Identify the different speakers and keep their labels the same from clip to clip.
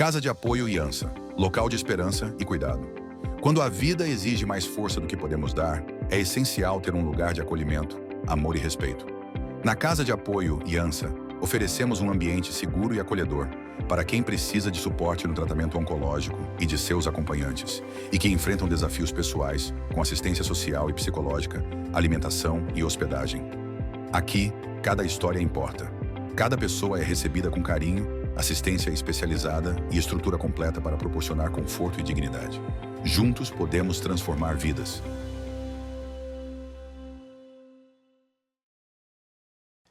Speaker 1: Casa de Apoio IANSA, local de esperança e cuidado. Quando a vida exige mais força do que podemos dar, é essencial ter um lugar de acolhimento, amor e respeito. Na Casa de Apoio IANSA, oferecemos um ambiente seguro e acolhedor para quem precisa de suporte no tratamento oncológico e de seus acompanhantes, e que enfrentam desafios pessoais, com assistência social e psicológica, alimentação e hospedagem. Aqui, cada história importa. Cada pessoa é recebida com carinho, assistência especializada e estrutura completa para proporcionar conforto e dignidade. Juntos podemos transformar vidas.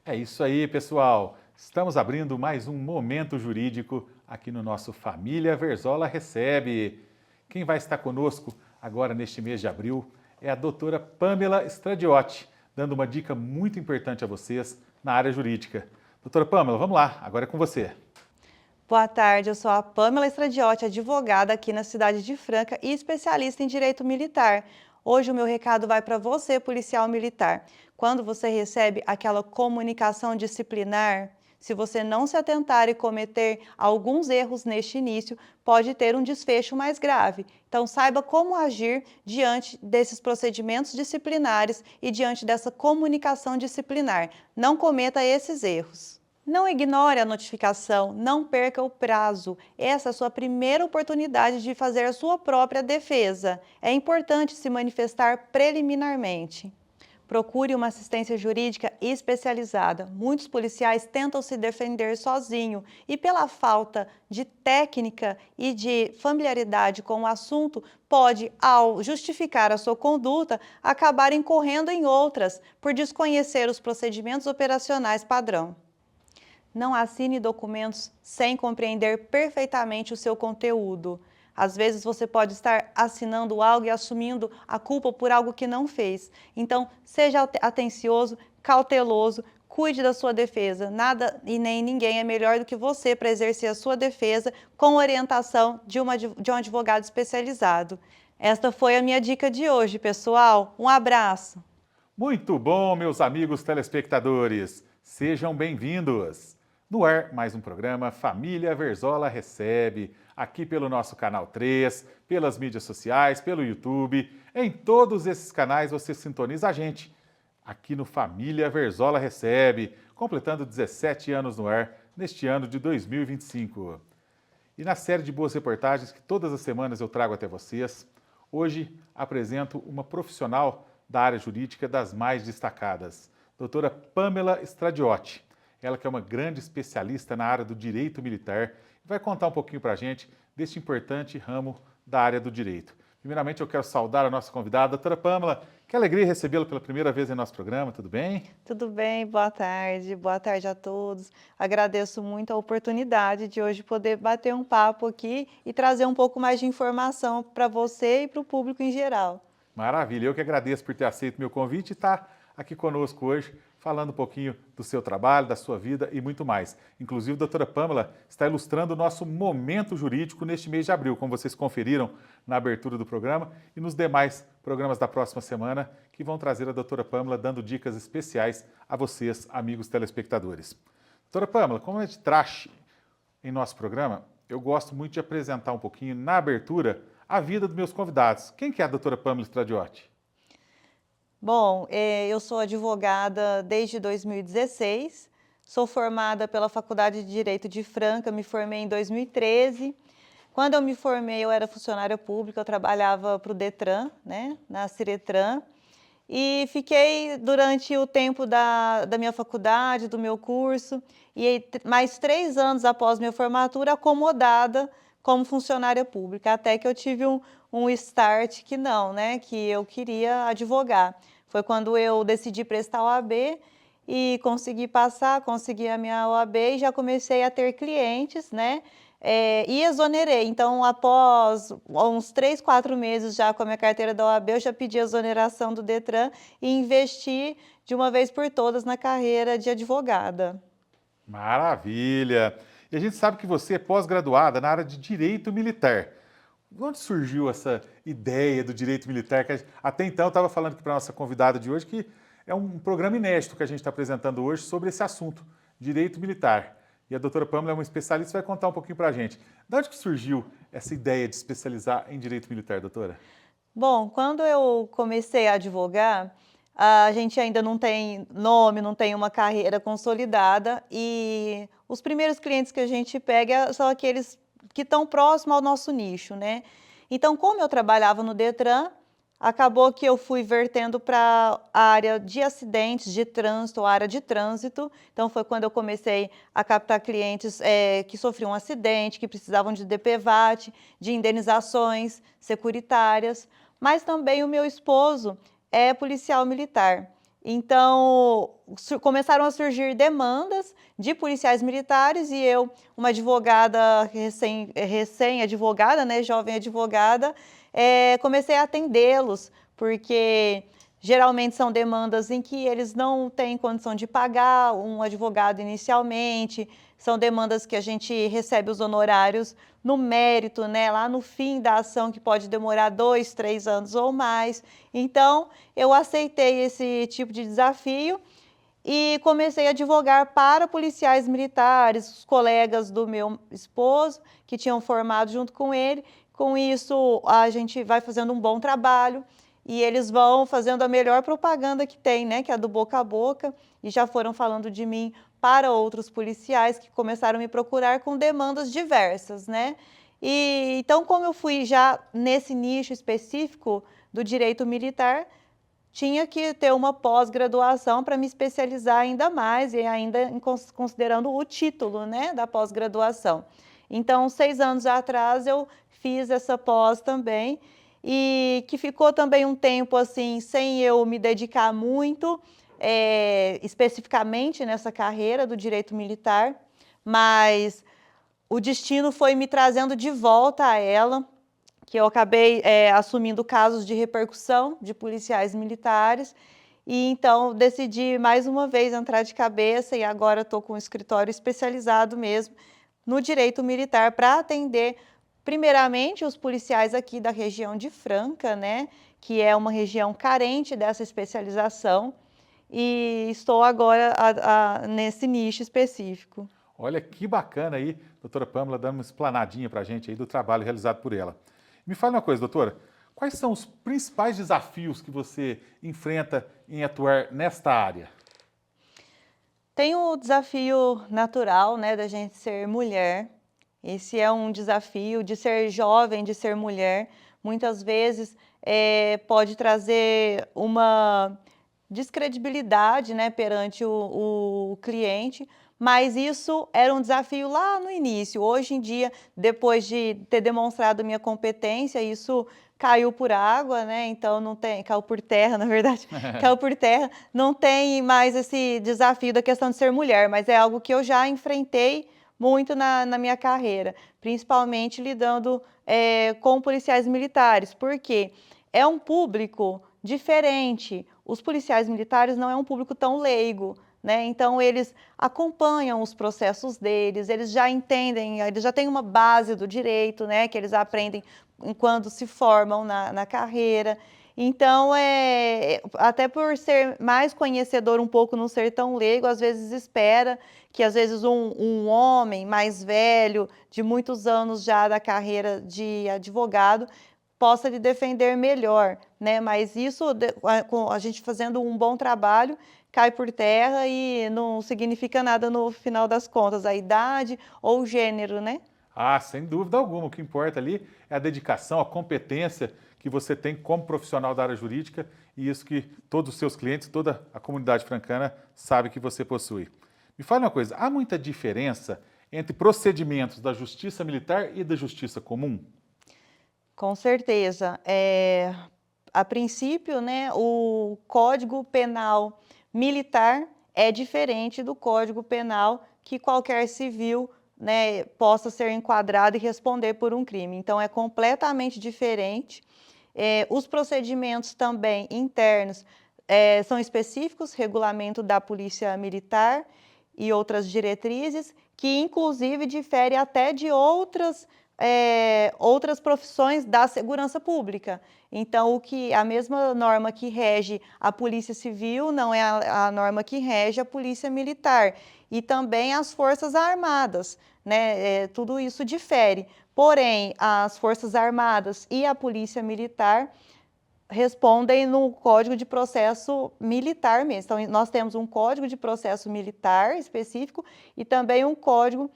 Speaker 2: É isso aí, pessoal. Estamos abrindo mais um Momento Jurídico aqui no nosso Família Verzola Recebe. Quem vai estar conosco agora neste mês de abril é a doutora Pamela Stradiotti, dando uma dica muito importante a vocês na área jurídica. Doutora Pamela, vamos lá, agora é com você.
Speaker 3: Boa tarde, eu sou a Pamela Stradiotti, advogada aqui na cidade de Franca e especialista em direito militar. Hoje o meu recado vai para você, policial militar. Quando você recebe aquela comunicação disciplinar, se você não se atentar e cometer alguns erros neste início, pode ter um desfecho mais grave. Então saiba como agir diante desses procedimentos disciplinares e diante dessa comunicação disciplinar. Não cometa esses erros. Não ignore a notificação, não perca o prazo. Essa é a sua primeira oportunidade de fazer a sua própria defesa. É importante se manifestar preliminarmente. Procure uma assistência jurídica especializada. Muitos policiais tentam se defender sozinho e, pela falta de técnica e de familiaridade com o assunto, pode, ao justificar a sua conduta, acabar incorrendo em outras por desconhecer os procedimentos operacionais padrão. Não assine documentos sem compreender perfeitamente o seu conteúdo. Às vezes você pode estar assinando algo e assumindo a culpa por algo que não fez. Então, seja atencioso, cauteloso, cuide da sua defesa. Nada e nem ninguém é melhor do que você para exercer a sua defesa com orientação de um advogado especializado. Esta foi a minha dica de hoje, pessoal. Um abraço.
Speaker 2: Muito bom, meus amigos telespectadores. Sejam bem-vindos. No ar, mais um programa Família Verzola Recebe, aqui pelo nosso Canal 3, pelas mídias sociais, pelo YouTube. Em todos esses canais você sintoniza a gente, aqui no Família Verzola Recebe, completando 17 anos no ar, neste ano de 2025. E na série de boas reportagens que todas as semanas eu trago até vocês, hoje apresento uma profissional da área jurídica das mais destacadas, doutora Pamela Stradiotti. Ela que é uma grande especialista na área do direito militar e vai contar um pouquinho para a gente deste importante ramo da área do direito. Primeiramente, eu quero saudar a nossa convidada, a doutora Pamela. Que alegria recebê-la pela primeira vez em nosso programa, tudo bem?
Speaker 3: Tudo bem, boa tarde a todos. Agradeço muito a oportunidade de hoje poder bater um papo aqui e trazer um pouco mais de informação para você e para o público em geral.
Speaker 2: Maravilha, eu que agradeço por ter aceito meu convite e estar aqui conosco hoje, falando um pouquinho do seu trabalho, da sua vida e muito mais. Inclusive, a doutora Pamela está ilustrando o nosso momento jurídico neste mês de abril, como vocês conferiram na abertura do programa e nos demais programas da próxima semana, que vão trazer a doutora Pamela dando dicas especiais a vocês, amigos telespectadores. Doutora Pamela, como é de traste em nosso programa, eu gosto muito de apresentar um pouquinho, na abertura, a vida dos meus convidados. Quem que é a doutora Pamela Stradiotti?
Speaker 3: Bom, eu sou advogada desde 2016, sou formada pela Faculdade de Direito de Franca, me formei em 2013. Quando eu me formei, eu era funcionária pública, eu trabalhava para o Detran, né, na Ciretran, e fiquei durante o tempo da minha faculdade, do meu curso, e mais 3 anos após minha formatura, acomodada como funcionária pública, até que eu tive um start que não, né, que eu queria advogar. Foi quando eu decidi prestar OAB e consegui passar, consegui a minha OAB e já comecei a ter clientes, né, e exonerei. Então, após uns 3, 4 meses já com a minha carteira da OAB, eu já pedi a exoneração do Detran e investi de uma vez por todas na carreira de advogada.
Speaker 2: Maravilha! E a gente sabe que você é pós-graduada na área de Direito Militar. De onde surgiu essa ideia do direito militar? Que até então eu estava falando aqui para a nossa convidada de hoje que é um programa inédito que a gente está apresentando hoje sobre esse assunto, direito militar. E a doutora Pâmela é uma especialista, vai contar um pouquinho para a gente. De onde que surgiu essa ideia de especializar em direito militar, doutora?
Speaker 3: Bom, quando eu comecei a advogar, a gente ainda não tem nome, não tem uma carreira consolidada e os primeiros clientes que a gente pega são aqueles que estão próximos ao nosso nicho, né? Então, como eu trabalhava no Detran, acabou que eu fui vertendo para a área de acidentes de trânsito, a área de trânsito. Então, foi quando eu comecei a captar clientes que sofriam um acidente, que precisavam de DPVAT, de indenizações securitárias. Mas também o meu esposo é policial militar. Então, começaram a surgir demandas de policiais militares e eu, uma advogada recém-advogada, né, jovem advogada, comecei a atendê-los, porque geralmente são demandas em que eles não têm condição de pagar um advogado inicialmente, são demandas que a gente recebe os honorários no mérito, né, lá no fim da ação, que pode demorar 2, 3 anos ou mais. Então, eu aceitei esse tipo de desafio e comecei a advogar para policiais militares, os colegas do meu esposo, que tinham formado junto com ele. Com isso, a gente vai fazendo um bom trabalho e eles vão fazendo a melhor propaganda que tem, né, que é a do boca a boca, e já foram falando de mim para outros policiais que começaram a me procurar com demandas diversas, né? E então, como eu fui já nesse nicho específico do direito militar, tinha que ter uma pós-graduação para me especializar ainda mais e ainda considerando o título, né, da pós-graduação. Então, 6 anos atrás eu fiz essa pós também e que ficou também um tempo assim sem eu me dedicar muito especificamente nessa carreira do direito militar, mas o destino foi me trazendo de volta a ela, que eu acabei assumindo casos de repercussão de policiais militares, e então decidi mais uma vez entrar de cabeça e agora estou com um escritório especializado mesmo no direito militar para atender primeiramente os policiais aqui da região de Franca, né, que é uma região carente dessa especialização, e estou agora nesse nicho específico.
Speaker 2: Olha que bacana aí, doutora Pâmela, dando uma explanadinha para a gente aí do trabalho realizado por ela. Me fala uma coisa, doutora, quais são os principais desafios que você enfrenta em atuar nesta área?
Speaker 3: Tem o desafio natural, né, da gente ser mulher. Esse é um desafio de ser jovem, de ser mulher. Muitas vezes pode trazer uma descredibilidade, né, perante o cliente, mas isso era um desafio lá no início. Hoje em dia, depois de ter demonstrado minha competência, isso caiu por água, né? Então não tem, caiu por terra, na verdade, caiu por terra. Não tem mais esse desafio da questão de ser mulher, mas é algo que eu já enfrentei muito na minha carreira, principalmente lidando com policiais militares, porque é um público diferente. Os policiais militares não é um público tão leigo, né? Então, eles acompanham os processos deles, eles já entendem, eles já têm uma base do direito, né? Que eles aprendem quando se formam na carreira. Então, até por ser mais conhecedor um pouco, não ser tão leigo, às vezes espera que às vezes um homem mais velho, de muitos anos já da carreira de advogado, possa lhe defender melhor, né? Mas isso, com a gente fazendo um bom trabalho, cai por terra e não significa nada no final das contas, a idade ou o gênero, né?
Speaker 2: Ah, sem dúvida alguma, o que importa ali é a dedicação, a competência que você tem como profissional da área jurídica e isso que todos os seus clientes, toda a comunidade francana sabe que você possui. Me fala uma coisa, há muita diferença entre procedimentos da justiça militar e da justiça comum?
Speaker 3: Com certeza. A princípio, né, o Código Penal militar é diferente do Código Penal que qualquer civil, né, possa ser enquadrado e responder por um crime. Então, é completamente diferente. Os procedimentos também internos são específicos, regulamento da Polícia Militar e outras diretrizes, que inclusive difere até de outras outras profissões da segurança pública. Então, a mesma norma que rege a Polícia Civil não é a norma que rege a Polícia Militar. E também as Forças Armadas, né? Tudo isso difere. Porém, as Forças Armadas e a Polícia Militar respondem no Código de Processo Militar mesmo. Então, nós temos um Código de Processo Militar específico e também um Código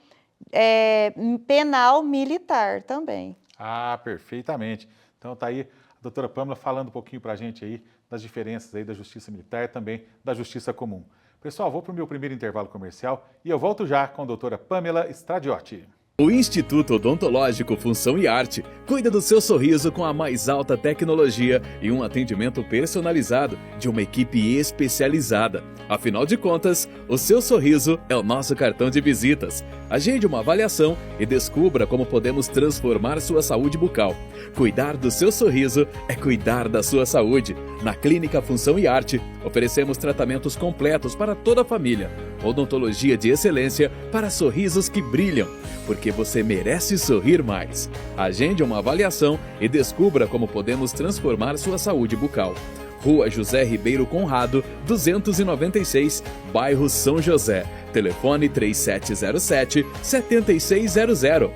Speaker 3: Penal Militar também.
Speaker 2: Ah, perfeitamente. Então tá aí a doutora Pâmela falando um pouquinho para a gente aí das diferenças aí da Justiça Militar e também da Justiça Comum. Pessoal, vou para o meu primeiro intervalo comercial e eu volto já com a doutora Pâmela Stradiotti.
Speaker 4: O Instituto Odontológico Função e Arte cuida do seu sorriso com a mais alta tecnologia e um atendimento personalizado de uma equipe especializada. Afinal de contas, o seu sorriso é o nosso cartão de visitas. Agende uma avaliação e descubra como podemos transformar sua saúde bucal. Cuidar do seu sorriso é cuidar da sua saúde. Na Clínica Função e Arte, oferecemos tratamentos completos para toda a família. Odontologia de excelência para sorrisos que brilham, porque você merece sorrir mais. Agende uma avaliação e descubra como podemos transformar sua saúde bucal. Rua José Ribeiro Conrado, 296, bairro São José. Telefone 3707-7600.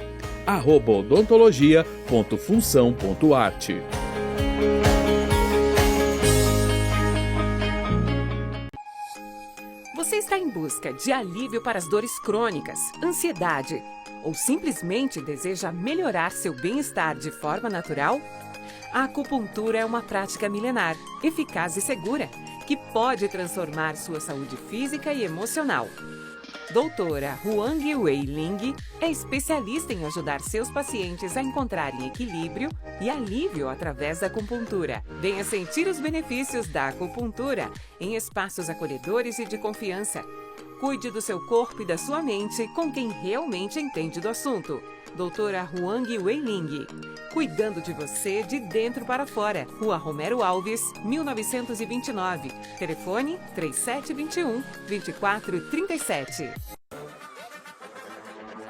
Speaker 4: @odontologia.função.arte.
Speaker 5: Você está em busca de alívio para as dores crônicas, ansiedade ou simplesmente deseja melhorar seu bem-estar de forma natural? A acupuntura é uma prática milenar, eficaz e segura, que pode transformar sua saúde física e emocional. Doutora Huang Wei Ling é especialista em ajudar seus pacientes a encontrarem equilíbrio e alívio através da acupuntura. Venha sentir os benefícios da acupuntura em espaços acolhedores e de confiança. Cuide do seu corpo e da sua mente com quem realmente entende do assunto. Doutora Huang Wei Ling, cuidando de você de dentro para fora. Rua Romero Alves, 1929. Telefone 3721-2437.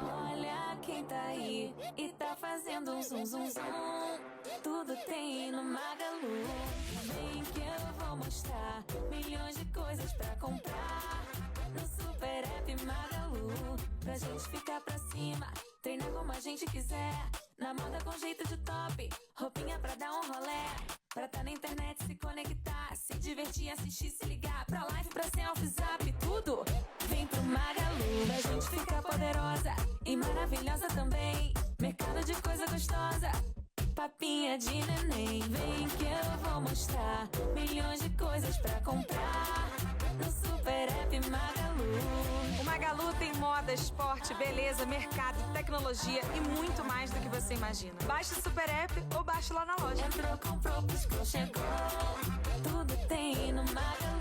Speaker 6: Olha quem tá aí e tá fazendo um zum zum zum. Tudo tem no Magalu. Vem que eu vou mostrar milhões de coisas pra comprar. No Super App Magalu, pra gente ficar pra cima. Treinar como a gente quiser. Na moda com jeito de top. Roupinha pra dar um rolé. Pra tá na internet, se conectar. Se divertir, assistir, se ligar. Pra live, pra selfie, zap, tudo. Vem pro Magalu, pra gente ficar poderosa. E maravilhosa também. Mercado de coisa gostosa. Papinha de neném. Vem que eu vou mostrar milhões de coisas pra comprar. No Super App Magalu.
Speaker 7: O Magalu tem moda, esporte, beleza, mercado, tecnologia e muito mais do que você imagina. Baixe o Super App ou baixe lá na loja.
Speaker 6: Entrou, comprou, piscou, chegou. Tudo tem no Magalu.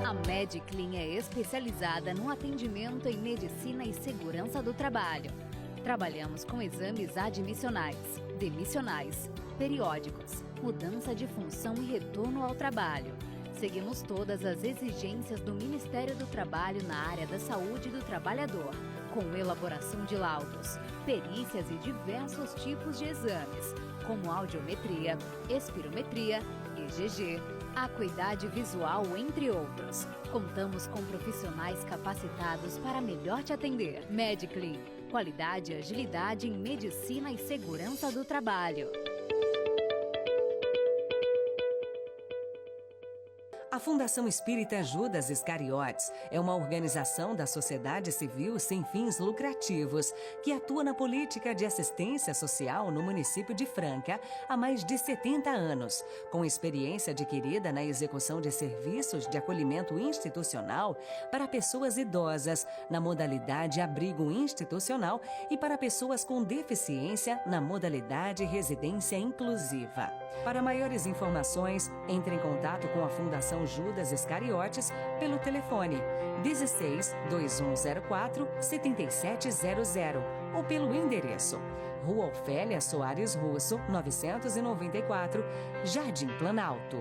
Speaker 8: A Mediclin é especializada no atendimento em medicina e segurança do trabalho. Trabalhamos com exames admissionais, demissionais, periódicos, mudança de função e retorno ao trabalho. Seguimos todas as exigências do Ministério do Trabalho na área da saúde do trabalhador, com elaboração de laudos, perícias e diversos tipos de exames, como audiometria, espirometria, EGG, acuidade visual, entre outros. Contamos com profissionais capacitados para melhor te atender. Mediclin, qualidade e agilidade em medicina e segurança do trabalho.
Speaker 5: A Fundação Espírita Judas Iscariotes é uma organização da sociedade civil sem fins lucrativos que atua na política de assistência social no município de Franca há mais de 70 anos, com experiência adquirida na execução de serviços de acolhimento institucional para pessoas idosas na modalidade abrigo institucional e para pessoas com deficiência na modalidade residência inclusiva. Para maiores informações, entre em contato com a Fundação Judas Iscariotes pelo telefone 16 2104 7700 ou pelo endereço Rua Ofélia Soares Russo, 994, Jardim Planalto.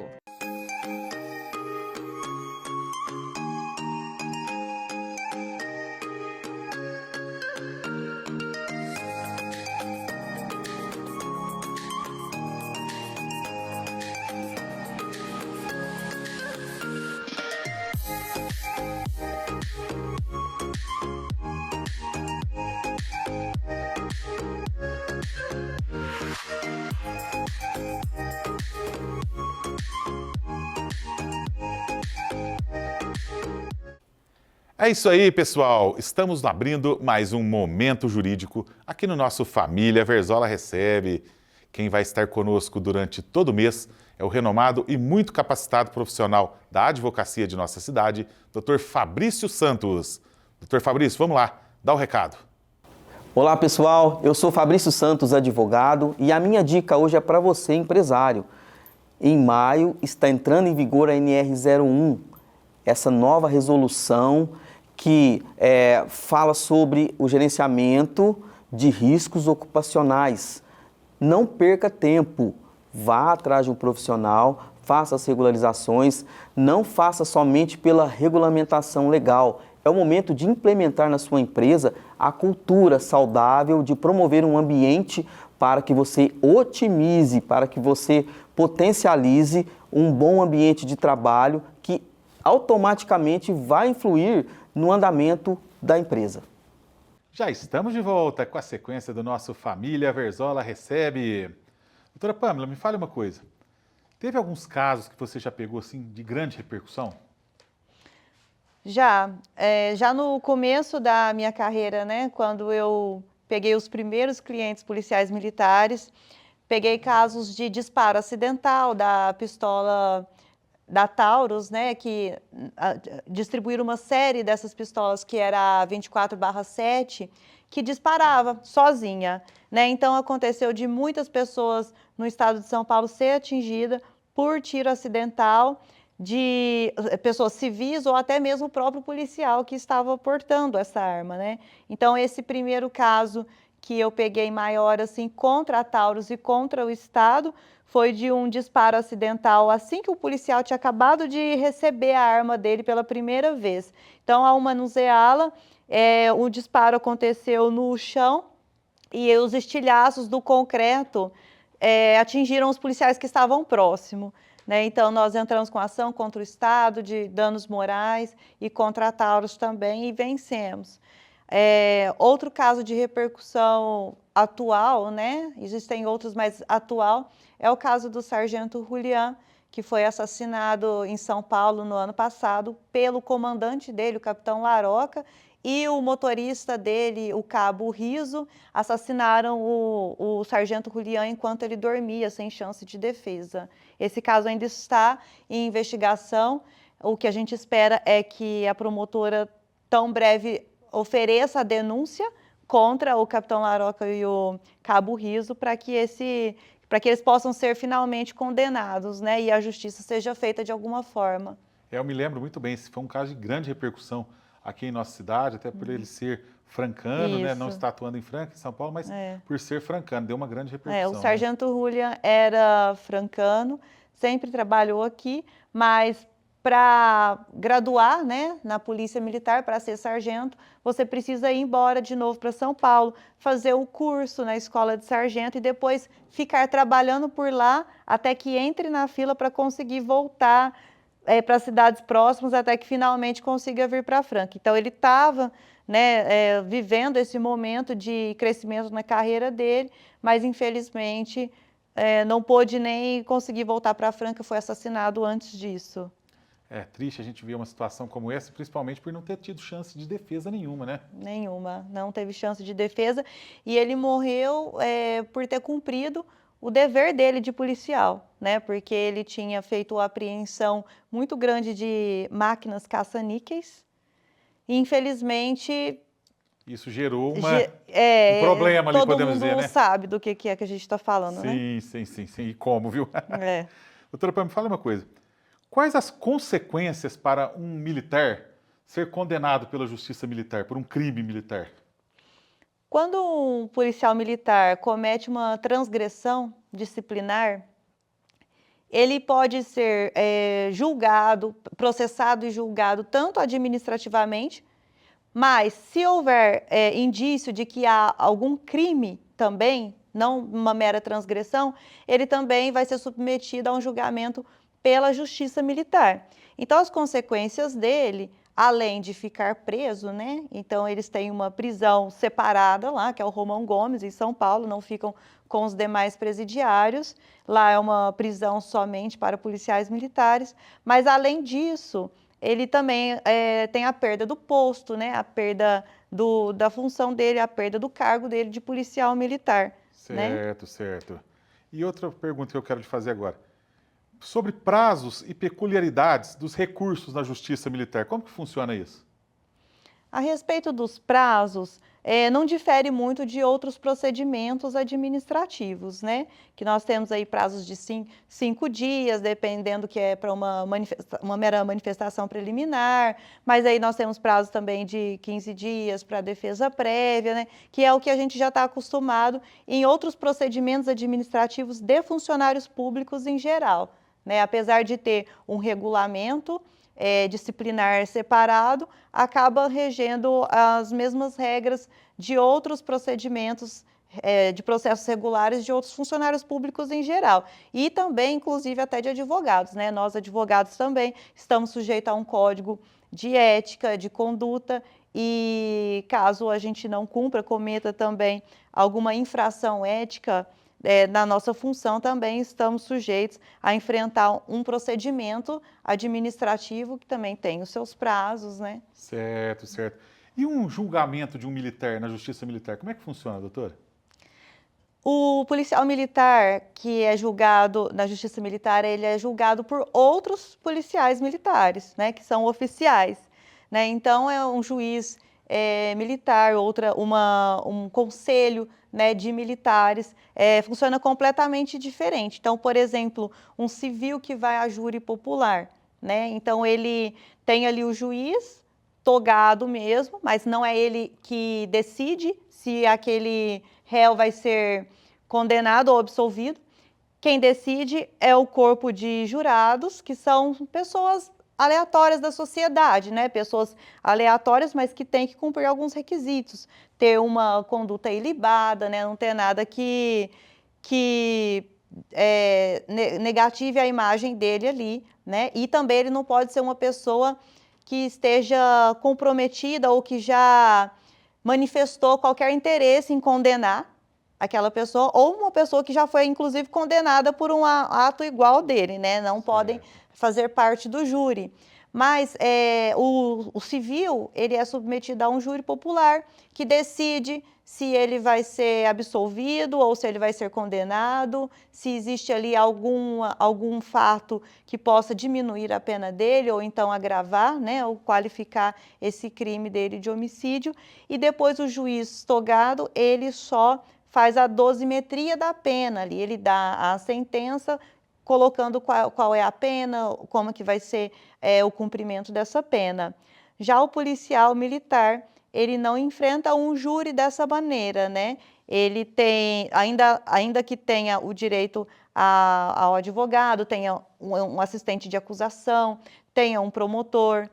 Speaker 2: É isso aí, pessoal. Estamos abrindo mais um Momento Jurídico aqui no nosso Família Verzola Recebe. Quem vai estar conosco durante todo o mês é o renomado e muito capacitado profissional da advocacia de nossa cidade, Dr. Fabrício Santos. Dr. Fabrício, vamos lá, dá o recado.
Speaker 9: Olá, pessoal. Eu sou Fabrício Santos, advogado, e a minha dica hoje é para você, empresário. Em maio está entrando em vigor a NR01, essa nova resolução que fala sobre o gerenciamento de riscos ocupacionais. Não perca tempo, vá atrás de um profissional, faça as regularizações, não faça somente pela regulamentação legal. É o momento de implementar na sua empresa a cultura saudável, de promover um ambiente para que você otimize, para que você potencialize um bom ambiente de trabalho que automaticamente vai influir no andamento da empresa.
Speaker 2: Já estamos de volta com a sequência do nosso Família Verzola Recebe. Doutora Pâmela, me fale uma coisa. Teve alguns casos que você já pegou assim de grande repercussão?
Speaker 3: Já no começo da minha carreira, né, quando eu peguei os primeiros clientes policiais militares, peguei casos de disparo acidental da pistola da Taurus, né, que distribuíram uma série dessas pistolas que era a 24/7, que disparava sozinha, né? Então aconteceu de muitas pessoas no estado de São Paulo ser atingida por tiro acidental de pessoas civis ou até mesmo o próprio policial que estava portando essa arma, né? Então esse primeiro caso que eu peguei maior assim contra a Taurus e contra o estado foi de um disparo acidental assim que o policial tinha acabado de receber a arma dele pela primeira vez. Então, ao manuseá-la, o disparo aconteceu no chão e os estilhaços do concreto atingiram os policiais que estavam próximos, né? Então, nós entramos com ação contra o Estado de danos morais e contra a Taurus também e vencemos. Outro caso de repercussão atual, né? Existem outros, mas atual, é o caso do sargento Julian, que foi assassinado em São Paulo no ano passado pelo comandante dele, o capitão Laroca, e o motorista dele, o cabo Riso, assassinaram o sargento Julian enquanto ele dormia, sem chance de defesa. Esse caso ainda está em investigação. O que a gente espera é que a promotora tão breve ofereça a denúncia contra o capitão Laroca e o cabo Riso para que eles possam ser finalmente condenados, né? E a justiça seja feita de alguma forma.
Speaker 2: Eu me lembro muito bem, esse foi um caso de grande repercussão aqui em nossa cidade, até por ele ser francano, né? Não está atuando em Franca, em São Paulo, mas por ser francano, deu uma grande repercussão.
Speaker 3: O sargento Julian era francano, sempre trabalhou aqui, mas para graduar, né, na Polícia Militar, para ser sargento, você precisa ir embora de novo para São Paulo, fazer o curso na escola de sargento e depois ficar trabalhando por lá até que entre na fila para conseguir voltar para cidades próximas, até que finalmente consiga vir para Franca. Então, ele estava, né, vivendo esse momento de crescimento na carreira dele, mas, infelizmente, não pôde nem conseguir voltar para Franca, foi assassinado antes disso.
Speaker 2: É triste a gente ver uma situação como essa, principalmente por não ter tido chance de defesa nenhuma, né?
Speaker 3: Nenhuma, não teve chance de defesa. E ele morreu por ter cumprido o dever dele de policial, né? Porque ele tinha feito uma apreensão muito grande de máquinas caça-níqueis. E, infelizmente,
Speaker 2: Isso gerou um problema ali, podemos dizer, né?
Speaker 3: Todo mundo sabe do que é que a gente está falando, né?
Speaker 2: Sim. E como, viu?
Speaker 3: É.
Speaker 2: Doutora Pam, me fala uma coisa. Quais as consequências para um militar ser condenado pela justiça militar, por um crime militar?
Speaker 3: Quando um policial militar comete uma transgressão disciplinar, ele pode ser julgado, processado e julgado tanto administrativamente, mas se houver indício de que há algum crime também, não uma mera transgressão, ele também vai ser submetido a um julgamento pela justiça militar. Então, as consequências dele, além de ficar preso, né? Então, eles têm uma prisão separada lá, que é o Romão Gomes, em São Paulo, não ficam com os demais presidiários. Lá é uma prisão somente para policiais militares, mas, além disso, ele também tem a perda do posto, né? A perda da função dele, a perda do cargo dele de policial militar.
Speaker 2: Certo, né? Certo. E outra pergunta que eu quero te fazer agora. Sobre prazos e peculiaridades dos recursos na justiça militar, como que funciona isso?
Speaker 3: A respeito dos prazos, não difere muito de outros procedimentos administrativos, né? Que nós temos aí prazos de 5 dias, dependendo que é para uma mera manifestação preliminar, mas aí nós temos prazos também de 15 dias para defesa prévia, né? Que é o que a gente já está acostumado em outros procedimentos administrativos de funcionários públicos em geral, né? Apesar de ter um regulamento disciplinar separado, acaba regendo as mesmas regras de outros procedimentos de processos regulares de outros funcionários públicos em geral. E também, inclusive, até de advogados, né? Nós, advogados, também estamos sujeitos a um código de ética, de conduta, e caso a gente não cumpra, cometa também alguma infração ética, na nossa função também estamos sujeitos a enfrentar um procedimento administrativo que também tem os seus prazos, né?
Speaker 2: Certo. E um julgamento de um militar na justiça militar, como é que funciona, doutora?
Speaker 3: O policial militar que é julgado na justiça militar, ele é julgado por outros policiais militares, né? Que são oficiais, né? Então, é um juiz militar, um conselho, né, de militares, funciona completamente diferente. Então, por exemplo, um civil que vai a júri popular, né? Então, ele tem ali o juiz togado mesmo, mas não é ele que decide se aquele réu vai ser condenado ou absolvido. Quem decide é o corpo de jurados, que são pessoas aleatórias da sociedade, né? Pessoas aleatórias, mas que têm que cumprir alguns requisitos. Ter uma conduta ilibada, né? Não ter nada que negative a imagem dele ali, né? E também ele não pode ser uma pessoa que esteja comprometida ou que já manifestou qualquer interesse em condenar aquela pessoa, ou uma pessoa que já foi, inclusive, condenada por um ato igual dele, né? Não podem fazer parte do júri. Mas o civil, ele é submetido a um júri popular que decide se ele vai ser absolvido ou se ele vai ser condenado, se existe ali algum fato que possa diminuir a pena dele ou então agravar, né, ou qualificar esse crime dele de homicídio. E depois o juiz togado, ele só faz a dosimetria da pena ali, ele dá a sentença colocando qual é a pena, como que vai ser o cumprimento dessa pena. Já o policial militar, ele não enfrenta um júri dessa maneira, né? Ele tem, ainda que tenha o direito ao advogado, tenha um assistente de acusação, tenha um promotor,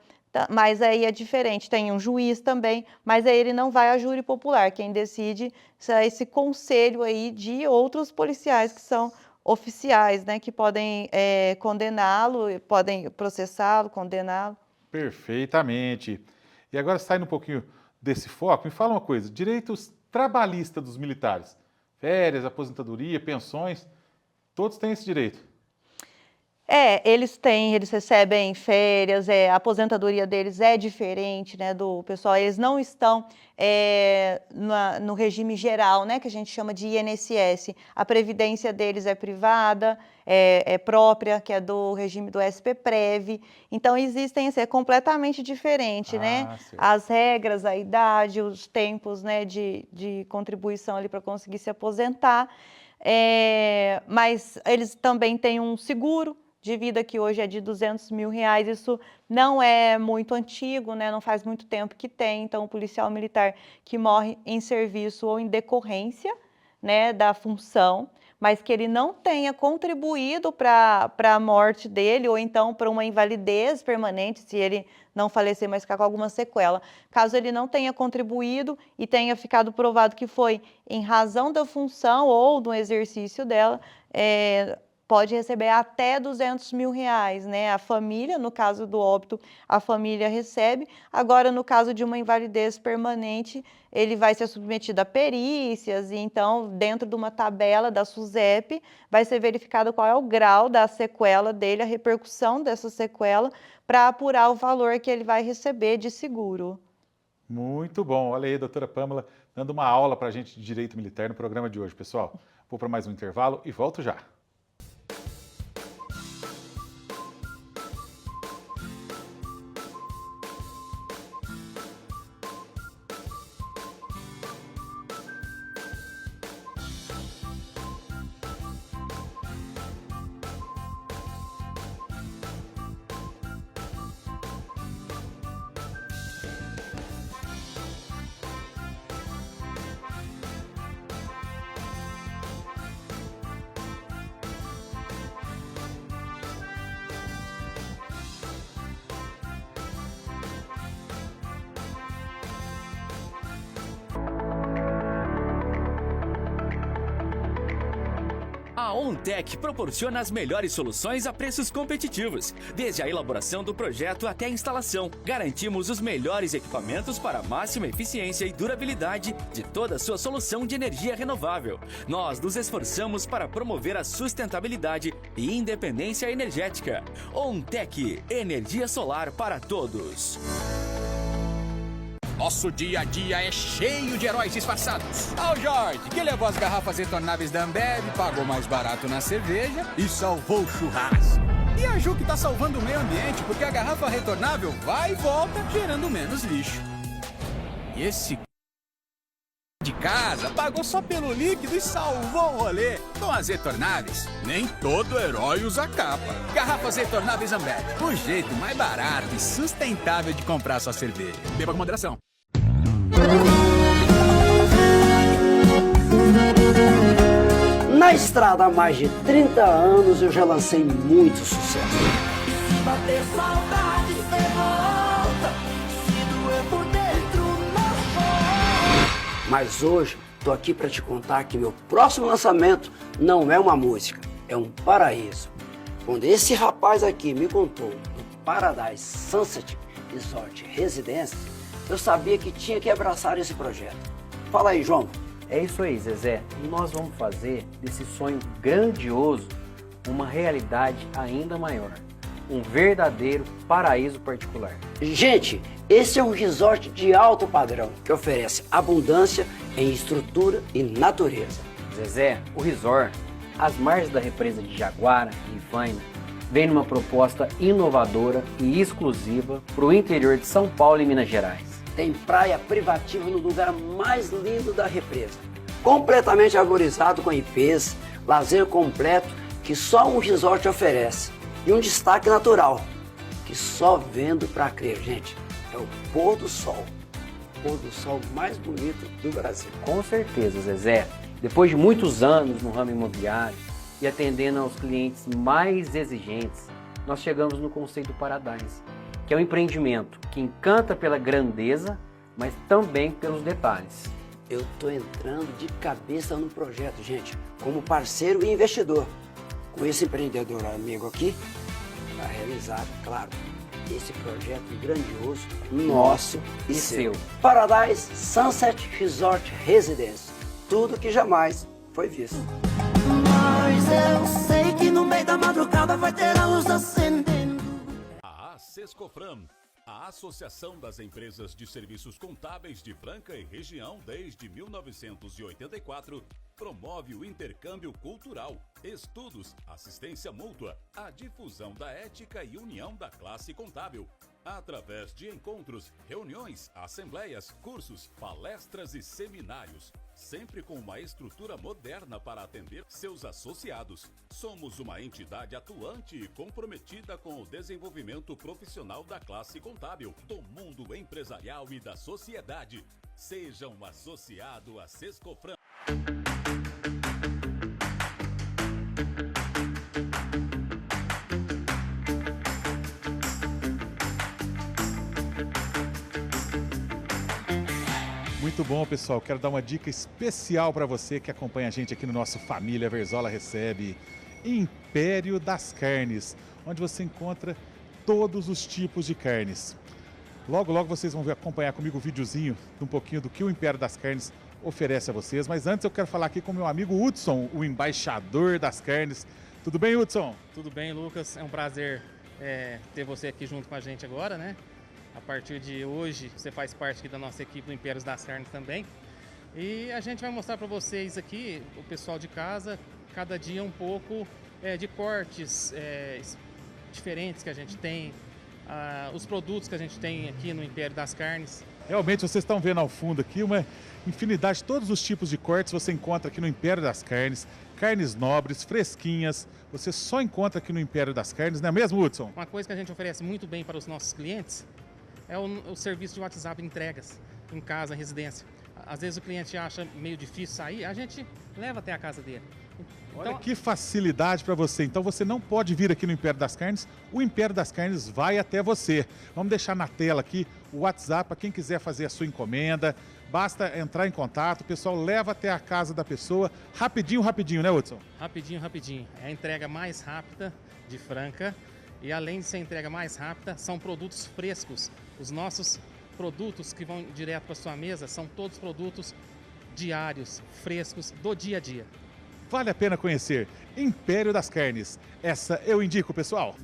Speaker 3: mas aí é diferente, tem um juiz também, mas aí ele não vai a júri popular, quem decide é esse conselho aí de outros policiais que são oficiais, né, que podem condená-lo, podem processá-lo, condená-lo.
Speaker 2: Perfeitamente. E agora, saindo um pouquinho desse foco, me fala uma coisa, direitos trabalhistas dos militares, férias, aposentadoria, pensões, todos têm esse direito?
Speaker 3: Eles recebem férias, a aposentadoria deles é diferente, né, do pessoal, eles não estão no regime geral, né, que a gente chama de INSS, a previdência deles é privada, é própria, que é do regime do SPPrev, então existem, é completamente diferente, né,
Speaker 2: certo.
Speaker 3: as regras, a idade, os tempos, né, de contribuição ali para conseguir se aposentar, mas eles também têm um seguro de vida que hoje é de R$200 mil, isso não é muito antigo, né? Não faz muito tempo que tem, então o policial militar que morre em serviço ou em decorrência, né, da função, mas que ele não tenha contribuído para a morte dele ou então para uma invalidez permanente, se ele não falecer, mas ficar com alguma sequela. Caso ele não tenha contribuído e tenha ficado provado que foi em razão da função ou do exercício dela, pode receber até R$200 mil, né? A família, no caso do óbito, a família recebe. Agora, no caso de uma invalidez permanente, ele vai ser submetido a perícias e, então, dentro de uma tabela da SUSEP, vai ser verificado qual é o grau da sequela dele, a repercussão dessa sequela, para apurar o valor que ele vai receber de seguro.
Speaker 2: Muito bom. Olha aí, doutora Pâmela, dando uma aula para a gente de Direito Militar no programa de hoje, pessoal. Vou para mais um intervalo e volto já.
Speaker 10: A OnTech proporciona as melhores soluções a preços competitivos. Desde a elaboração do projeto até a instalação, garantimos os melhores equipamentos para máxima eficiência e durabilidade de toda a sua solução de energia renovável. Nós nos esforçamos para promover a sustentabilidade e independência energética. OnTech, energia solar para todos.
Speaker 11: Nosso dia a dia é cheio de heróis disfarçados. Ao Jorge, que levou as garrafas retornáveis da Ambev, pagou mais barato na cerveja e salvou o churrasco. E a Ju, que tá salvando o meio ambiente, porque a garrafa retornável vai e volta, gerando menos lixo. E esse de casa pagou só pelo líquido e salvou o rolê. Com as retornáveis, nem todo herói usa capa. Garrafas retornáveis Ambev, o jeito mais barato e sustentável de comprar sua cerveja. Beba com moderação.
Speaker 12: Na estrada há mais de 30 anos eu já lancei muito sucesso.
Speaker 6: Se bater saudade, cê volta. Se doer por dentro, não volta.
Speaker 12: Mas hoje tô aqui para te contar que meu próximo lançamento não é uma música, é um paraíso. Quando esse rapaz aqui me contou do Paradise Sunset Resort Residência, eu sabia que tinha que abraçar esse projeto. Fala aí, João.
Speaker 13: É isso aí, Zezé. E nós vamos fazer desse sonho grandioso uma realidade ainda maior. Um verdadeiro paraíso particular.
Speaker 12: Gente, esse é um resort de alto padrão que oferece abundância em estrutura e natureza.
Speaker 13: Zezé, o resort, às margens da represa de Jaguara e Ifaina, vem numa proposta inovadora e exclusiva para o interior de São Paulo e Minas Gerais.
Speaker 12: Tem praia privativa no lugar mais lindo da represa, completamente arborizado com ipês, lazer completo que só um resort oferece e um destaque natural que só vendo para crer, gente, é o pôr do sol mais bonito do Brasil.
Speaker 13: Com certeza, Zezé. Depois de muitos anos no ramo imobiliário e atendendo aos clientes mais exigentes, nós chegamos no conceito Paradise, que é um empreendimento que encanta pela grandeza, mas também pelos detalhes.
Speaker 12: Eu tô entrando de cabeça no projeto, gente, como parceiro e investidor. Com esse empreendedor amigo aqui, para realizar, claro, esse projeto grandioso, nosso e seu. Paradise Sunset Resort Residence. Tudo que jamais foi visto.
Speaker 6: Mas eu sei que no meio da
Speaker 14: da madrugada vai ter a luz acendendo.
Speaker 15: A Sescofran, a Associação das Empresas de Serviços Contábeis de Franca e Região desde 1984, promove o intercâmbio cultural, estudos, assistência mútua, a difusão da ética e união da classe contábil, através de encontros, reuniões, assembleias, cursos, palestras e seminários, sempre com uma estrutura moderna para atender seus associados. Somos uma entidade atuante e comprometida com o desenvolvimento profissional da classe contábil, do mundo empresarial e da sociedade. Seja um associado à Sescofran.
Speaker 2: Muito bom, pessoal. Quero dar uma dica especial para você que acompanha a gente aqui no nosso Família Verzola Recebe. Império das Carnes, onde você encontra todos os tipos de carnes. Logo, logo vocês vão acompanhar comigo o videozinho de um pouquinho do que o Império das Carnes oferece a vocês. Mas antes eu quero falar aqui com o meu amigo Hudson, o embaixador das carnes. Tudo bem, Hudson?
Speaker 16: Tudo bem, Lucas. É um prazer ter você aqui junto com a gente agora, né? A partir de hoje, você faz parte aqui da nossa equipe do Império das Carnes também. E a gente vai mostrar para vocês aqui, o pessoal de casa, cada dia um pouco de cortes diferentes que a gente tem, os produtos que a gente tem aqui no Império das Carnes.
Speaker 2: Realmente, vocês estão vendo ao fundo aqui uma infinidade, todos os tipos de cortes você encontra aqui no Império das Carnes. Carnes nobres, fresquinhas, você só encontra aqui no Império das Carnes, não é mesmo, Hudson?
Speaker 16: Uma coisa que a gente oferece muito bem para os nossos clientes é o serviço de WhatsApp de entregas em casa, residência. Às vezes o cliente acha meio difícil sair, a gente leva até a casa dele.
Speaker 2: Olha que facilidade para você. Então você não pode vir aqui no Império das Carnes, o Império das Carnes vai até você. Vamos deixar na tela aqui o WhatsApp para quem quiser fazer a sua encomenda. Basta entrar em contato, o pessoal leva até a casa da pessoa. Rapidinho, rapidinho, né, Hudson?
Speaker 16: Rapidinho, rapidinho. É a entrega mais rápida de Franca. E além de ser a entrega mais rápida, são produtos frescos. Os nossos produtos que vão direto para sua mesa são todos produtos diários, frescos, do dia a dia.
Speaker 2: Vale a pena conhecer Império das Carnes. Essa eu indico, pessoal.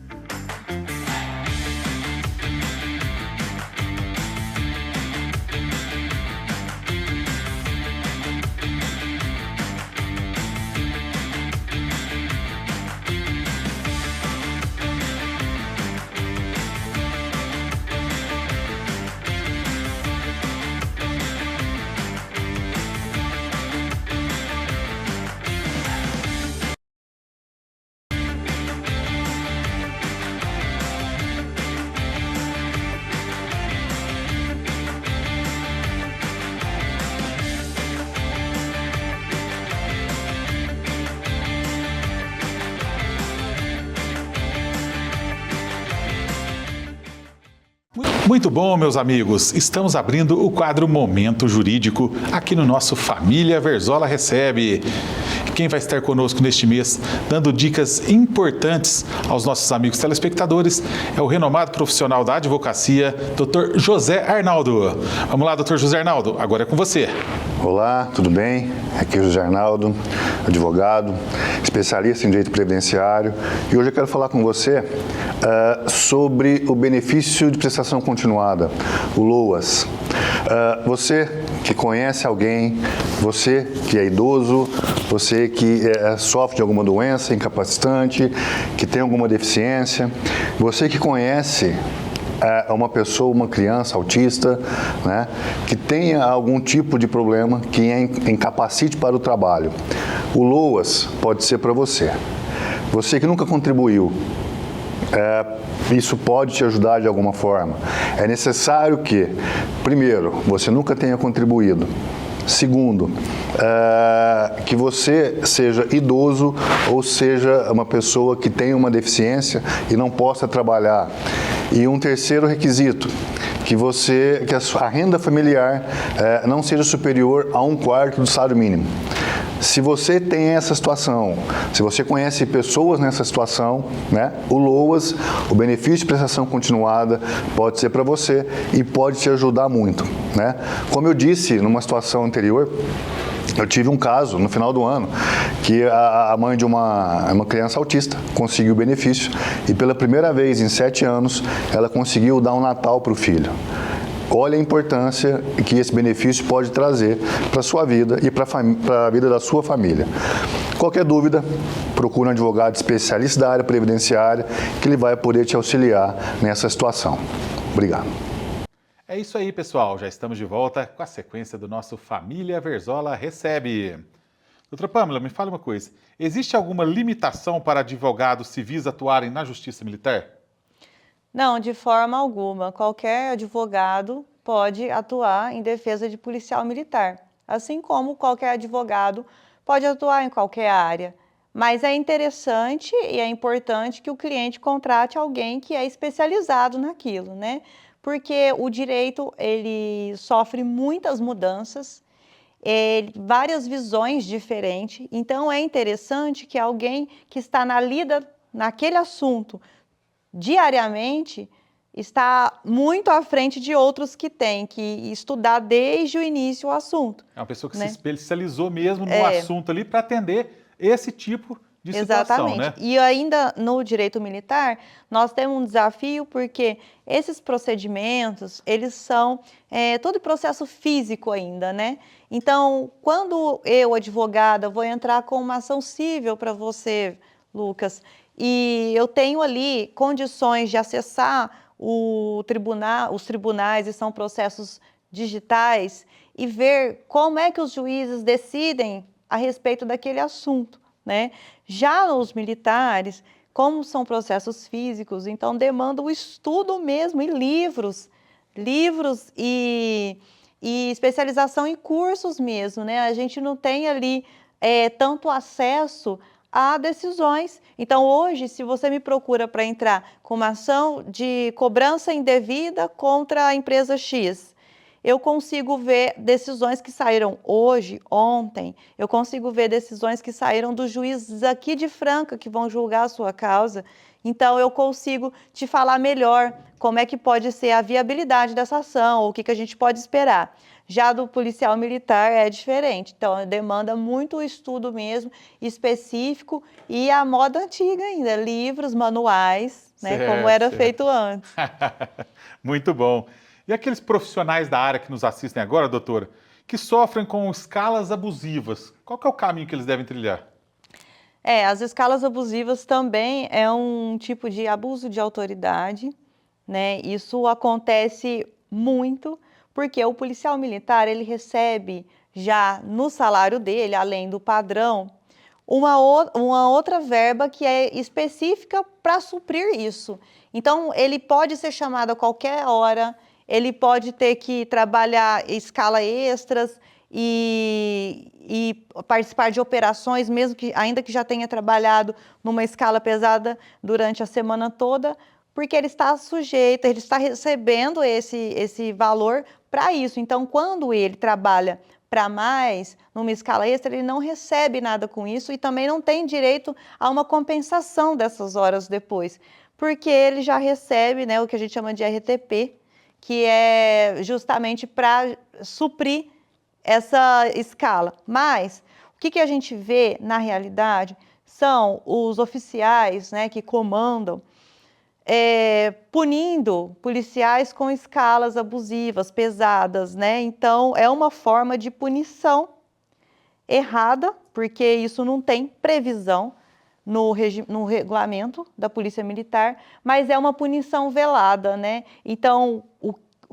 Speaker 2: Muito bom, meus amigos. Estamos abrindo o quadro Momento Jurídico aqui no nosso Família Verzola Recebe. Quem vai estar conosco neste mês, dando dicas importantes aos nossos amigos telespectadores, é o renomado profissional da advocacia, Dr. José Arnaldo. Vamos lá, Dr. José Arnaldo, agora é com você.
Speaker 17: Olá, tudo bem? Aqui é o José Arnaldo, advogado, especialista em direito previdenciário, e hoje eu quero falar com você sobre o benefício de prestação continuada, o LOAS. Você que conhece alguém, você que é idoso, você que sofre de alguma doença incapacitante, que tem alguma deficiência, você que conhece uma pessoa, uma criança autista, né, que tenha algum tipo de problema que incapacite para o trabalho. O LOAS pode ser para você. Você que nunca contribuiu, isso pode te ajudar de alguma forma. É necessário que, primeiro, você nunca tenha contribuído. Segundo, que você seja idoso ou seja uma pessoa que tenha uma deficiência e não possa trabalhar. E um terceiro requisito, que a renda familiar não seja superior a 1/4 do salário mínimo. Se você tem essa situação, se você conhece pessoas nessa situação, né, o LOAS, o benefício de prestação continuada, pode ser para você e pode te ajudar muito, né? Como eu disse numa situação anterior, eu tive um caso no final do ano que a mãe de uma criança autista conseguiu o benefício e pela primeira vez em 7 anos ela conseguiu dar um Natal para o filho. Olha a importância que esse benefício pode trazer para a sua vida e para a vida da sua família. Qualquer dúvida, procure um advogado especialista da área previdenciária que ele vai poder te auxiliar nessa situação. Obrigado.
Speaker 2: É isso aí, pessoal. Já estamos de volta com a sequência do nosso Família Verzola Recebe. Doutora Pâmela, me fala uma coisa. Existe alguma limitação para advogados civis atuarem na Justiça Militar?
Speaker 3: Não, de forma alguma. Qualquer advogado pode atuar em defesa de policial militar, assim como qualquer advogado pode atuar em qualquer área. Mas é interessante e é importante que o cliente contrate alguém que é especializado naquilo, né? Porque o direito, ele sofre muitas mudanças, várias visões diferentes, então é interessante que alguém que está na lida naquele assunto diariamente está muito à frente de outros que têm que estudar desde o início o assunto.
Speaker 2: É uma pessoa que
Speaker 3: né?
Speaker 2: se especializou mesmo no assunto ali para atender esse tipo de situação,
Speaker 3: Exatamente.
Speaker 2: né?
Speaker 3: E ainda no direito militar, nós temos um desafio porque esses procedimentos, eles são todo processo físico ainda, né? Então, quando eu, advogada, vou entrar com uma ação civil para você, Lucas, e eu tenho ali condições de acessar os tribunais, e são processos digitais, e ver como é que os juízes decidem a respeito daquele assunto, né? Já os militares, como são processos físicos, então demanda o estudo mesmo e livros e especialização em cursos mesmo, né? A gente não tem ali tanto acesso a decisões. Então, hoje, se você me procura para entrar com uma ação de cobrança indevida contra a empresa X, eu consigo ver decisões que saíram hoje, ontem, eu consigo ver decisões que saíram dos juízes aqui de Franca, que vão julgar a sua causa. Então, eu consigo te falar melhor como é que pode ser a viabilidade dessa ação, ou o que a gente pode esperar. Já do policial militar é diferente, então demanda muito estudo mesmo, específico, e a moda antiga ainda, livros, manuais, né, como era feito antes.
Speaker 2: Muito bom. E aqueles profissionais da área que nos assistem agora, doutora, que sofrem com escalas abusivas, qual que é o caminho que eles devem trilhar?
Speaker 3: As escalas abusivas também é um tipo de abuso de autoridade, né? Isso acontece muito, porque o policial militar, ele recebe já no salário dele, além do padrão, uma outra verba que é específica para suprir isso. Então, ele pode ser chamado a qualquer hora, ele pode ter que trabalhar escala extras e participar de operações, mesmo que ainda que já tenha trabalhado numa escala pesada durante a semana toda, porque ele está sujeito, ele está recebendo esse valor para isso. Então, quando ele trabalha para mais, numa escala extra, ele não recebe nada com isso e também não tem direito a uma compensação dessas horas depois, porque ele já recebe, né, o que a gente chama de RTP, que é justamente para suprir essa escala. Mas o que a gente vê na realidade são os oficiais, né, que comandam, punindo policiais com escalas abusivas, pesadas, né? Então, é uma forma de punição errada, porque isso não tem previsão no regulamento da Polícia Militar, mas é uma punição velada, né? Então,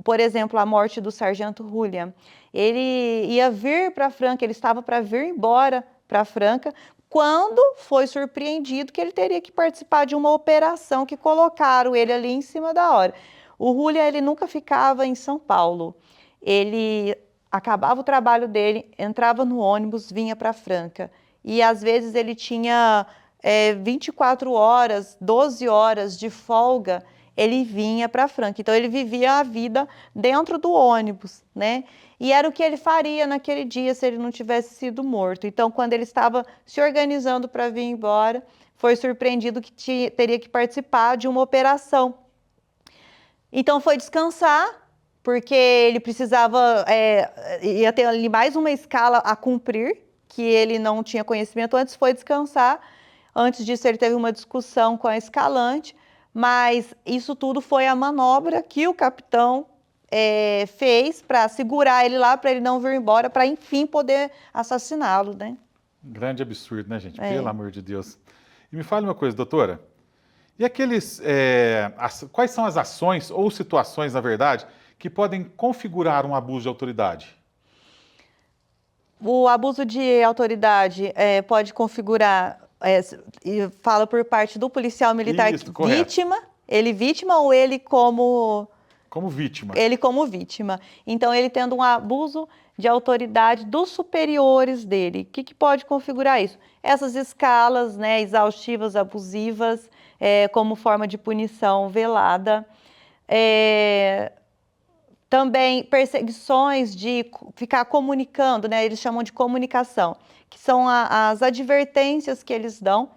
Speaker 3: por exemplo, a morte do sargento Julian, ele ia vir para Franca, ele estava para vir embora para Franca, quando foi surpreendido que ele teria que participar de uma operação que colocaram ele ali em cima da hora. O Julian, ele nunca ficava em São Paulo. Ele acabava o trabalho dele, entrava no ônibus, vinha para Franca. E às vezes ele tinha 24 horas, 12 horas de folga, ele vinha para Franca. Então ele vivia a vida dentro do ônibus, né? E era o que ele faria naquele dia se ele não tivesse sido morto. Então, quando ele estava se organizando para vir embora, foi surpreendido que teria que participar de uma operação. Então, foi descansar, porque ele precisava, ia ter ali mais uma escala a cumprir, que ele não tinha conhecimento antes, foi descansar. Antes disso, ele teve uma discussão com a Escalante, mas isso tudo foi a manobra que o capitão fez para segurar ele lá, para ele não vir embora, para enfim poder assassiná-lo, né?
Speaker 2: Grande absurdo, né, gente? Pelo amor de Deus. E me fale uma coisa, doutora. E aqueles, quais são as ações ou situações, na verdade, que podem configurar um abuso de autoridade?
Speaker 3: O abuso de autoridade pode configurar, fala por parte do policial militar vítima, ele vítima ou ele como...
Speaker 2: Como vítima.
Speaker 3: Ele como vítima. Então, ele tendo um abuso de autoridade dos superiores dele. O que pode configurar isso? Essas escalas, né, exaustivas, abusivas, como forma de punição velada. Também perseguições de ficar comunicando, né, eles chamam de comunicação, que são as advertências que eles dão.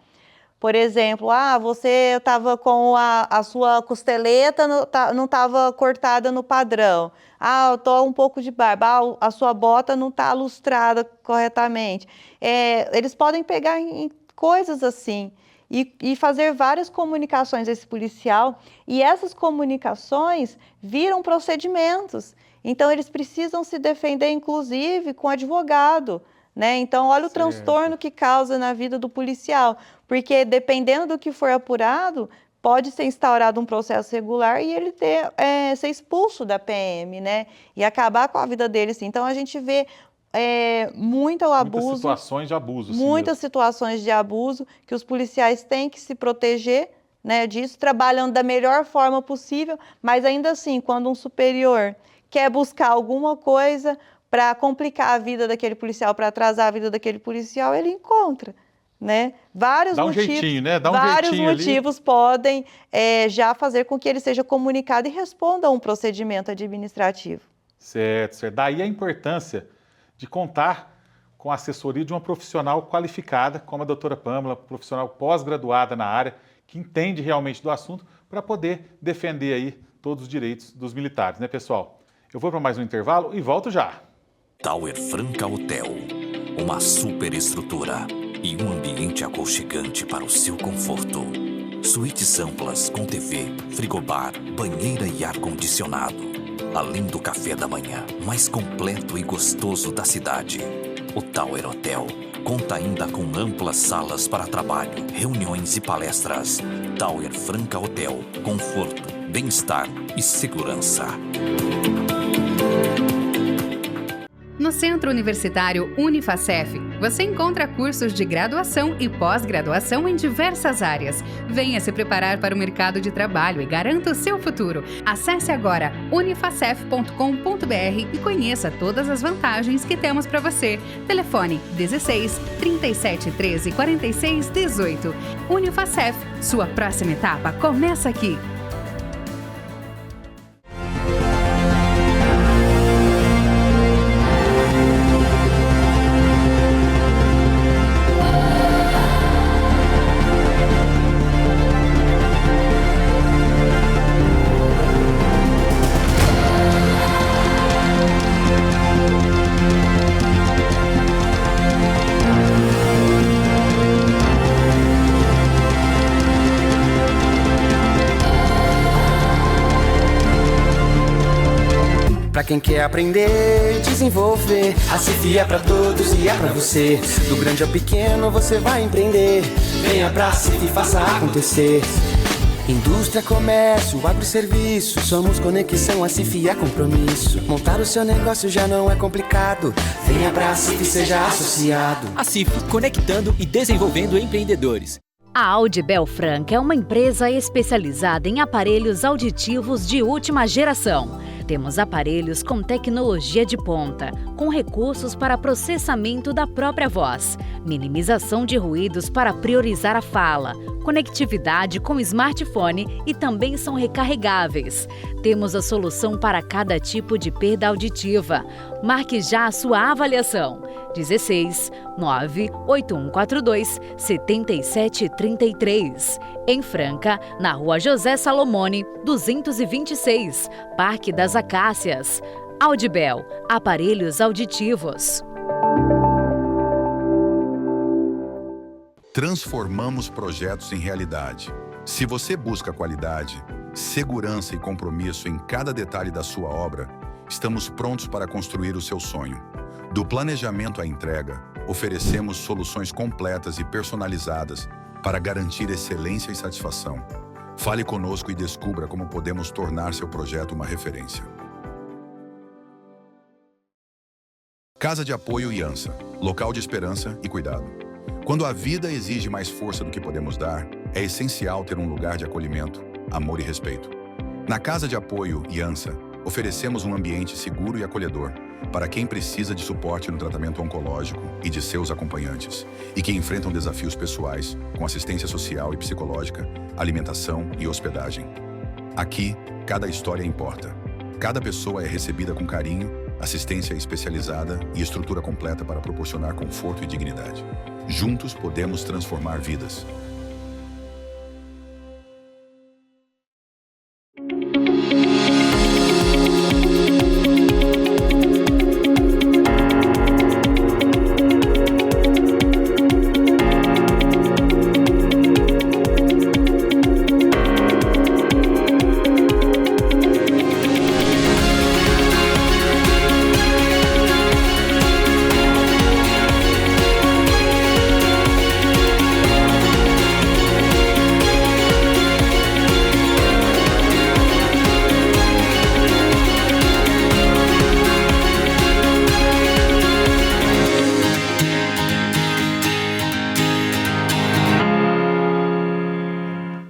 Speaker 3: Por exemplo, você estava com a sua costeleta, não estava cortada no padrão. Eu estou um pouco de barba, a sua bota não está lustrada corretamente. Eles podem pegar em coisas assim e fazer várias comunicações a esse policial, e essas comunicações viram procedimentos. Então, eles precisam se defender, inclusive, com advogado. Né? Então, olha o transtorno que causa na vida do policial, porque dependendo do que for apurado, pode ser instaurado um processo regular e ele ser expulso da PM, né? E acabar com a vida dele, sim. Então, a gente vê muito abuso.
Speaker 2: Muitas situações de abuso.
Speaker 3: Muitas situações de abuso que os policiais têm que se proteger, né, disso, trabalhando da melhor forma possível, mas ainda assim, quando um superior quer buscar alguma coisa para complicar a vida daquele policial, para atrasar a vida daquele policial, ele encontra, né? Vários motivos,
Speaker 2: jeitinho, né?
Speaker 3: Vários motivos podem já fazer com que ele seja comunicado e responda a um procedimento administrativo.
Speaker 2: Certo, certo. Daí a importância de contar com a assessoria de uma profissional qualificada, como a doutora Pâmela, profissional pós-graduada na área, que entende realmente do assunto, para poder defender aí todos os direitos dos militares, né, pessoal? Eu vou para mais um intervalo e volto já.
Speaker 18: Tower Franca Hotel, uma superestrutura e um ambiente aconchegante para o seu conforto. Suítes amplas com TV, frigobar, banheira e ar-condicionado. Além do café da manhã, mais completo e gostoso da cidade. O Tower Hotel conta ainda com amplas salas para trabalho, reuniões e palestras. Tower Franca Hotel, conforto, bem-estar e segurança.
Speaker 19: No Centro Universitário Unifacef, você encontra cursos de graduação e pós-graduação em diversas áreas. Venha se preparar para o mercado de trabalho e garanta o seu futuro. Acesse agora unifacef.com.br e conheça todas as vantagens que temos para você. Telefone 16 37 13 46 18. Unifacef, sua próxima etapa começa aqui.
Speaker 14: Pra quem quer aprender, desenvolver, a CIF é pra todos e é pra você. Do grande ao pequeno você vai empreender. Venha pra CIF e faça acontecer. Indústria, comércio, agroserviço, somos conexão, a CIF é compromisso. Montar o seu negócio já não é complicado. Venha pra CIF e seja associado.
Speaker 10: A CIF, conectando e desenvolvendo empreendedores.
Speaker 8: A Audibel Franca é uma empresa especializada em aparelhos auditivos de última geração. Temos aparelhos com tecnologia de ponta, com recursos para processamento da própria voz, minimização de ruídos para priorizar a fala, conectividade com smartphone e também são recarregáveis. Temos a solução para cada tipo de perda auditiva. Marque já a sua avaliação. 16 98142 7733. Em Franca, na Rua José Salomone, 226, Parque das Acácias. Audibel, aparelhos auditivos.
Speaker 1: Transformamos projetos em realidade. Se você busca qualidade, segurança e compromisso em cada detalhe da sua obra, estamos prontos para construir o seu sonho. Do planejamento à entrega, oferecemos soluções completas e personalizadas para garantir excelência e satisfação. Fale conosco e descubra como podemos tornar seu projeto uma referência. Casa de Apoio IANSA, local de esperança e cuidado. Quando a vida exige mais força do que podemos dar, é essencial ter um lugar de acolhimento, amor e respeito. Na Casa de Apoio IANSA, oferecemos um ambiente seguro e acolhedor para quem precisa de suporte no tratamento oncológico e de seus acompanhantes, e que enfrentam desafios pessoais com assistência social e psicológica, alimentação e hospedagem. Aqui, cada história importa. Cada pessoa é recebida com carinho, assistência especializada e estrutura completa para proporcionar conforto e dignidade. Juntos podemos transformar vidas.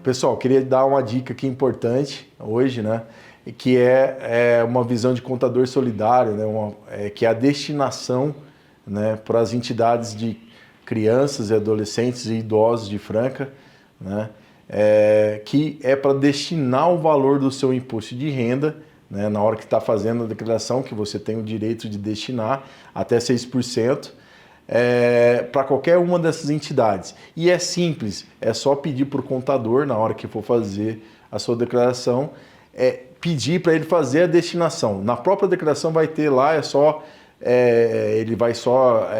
Speaker 20: Pessoal, queria dar uma dica aqui importante hoje, né? Que é uma visão de contador solidário, né? Que é a destinação, né, para as entidades de crianças e adolescentes e idosos de Franca, né? Que é para destinar o valor do seu imposto de renda, né, na hora que está fazendo a declaração, que você tem o direito de destinar até 6%, para qualquer uma dessas entidades. E é simples, é só pedir para o contador, na hora que for fazer a sua declaração, pedir para ele fazer a destinação. Na própria declaração vai ter lá, ele vai só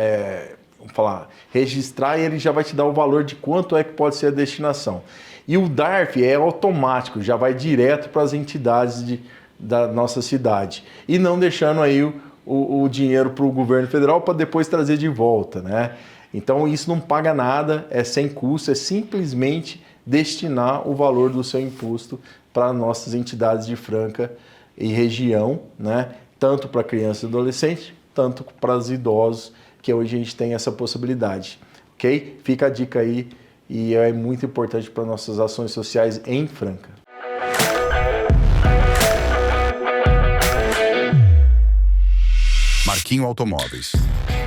Speaker 20: vamos falar, registrar e ele já vai te dar o valor de quanto é que pode ser a destinação. E o DARF é automático, já vai direto para as entidades da nossa cidade. E não deixando aí o dinheiro para o governo federal para depois trazer de volta, né? Então isso não paga nada, é sem custo, é simplesmente destinar o valor do seu imposto para nossas entidades de Franca e região, né? Tanto para criança e adolescente, tanto para os idosos, que hoje a gente tem essa possibilidade, ok? Fica a dica aí e é muito importante para nossas ações sociais em Franca.
Speaker 1: Marquinho Automóveis.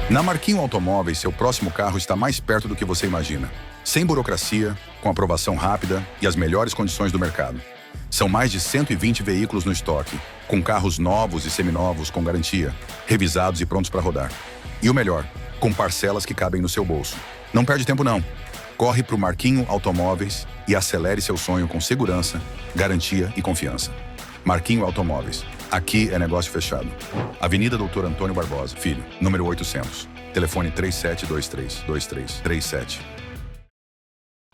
Speaker 1: Na Marquinho Automóveis, seu próximo carro está mais perto do que você imagina. Sem burocracia, com aprovação rápida e as melhores condições do mercado. São mais de 120 veículos no estoque, com carros novos e seminovos com garantia, revisados e prontos para rodar. E o melhor, com parcelas que cabem no seu bolso. Não perde tempo não. Corre para o Marquinho Automóveis e acelere seu sonho com segurança, garantia e confiança. Marquinho Automóveis. Aqui é negócio fechado. Avenida Doutor Antônio Barbosa, Filho, número 800. Telefone 3723-2337.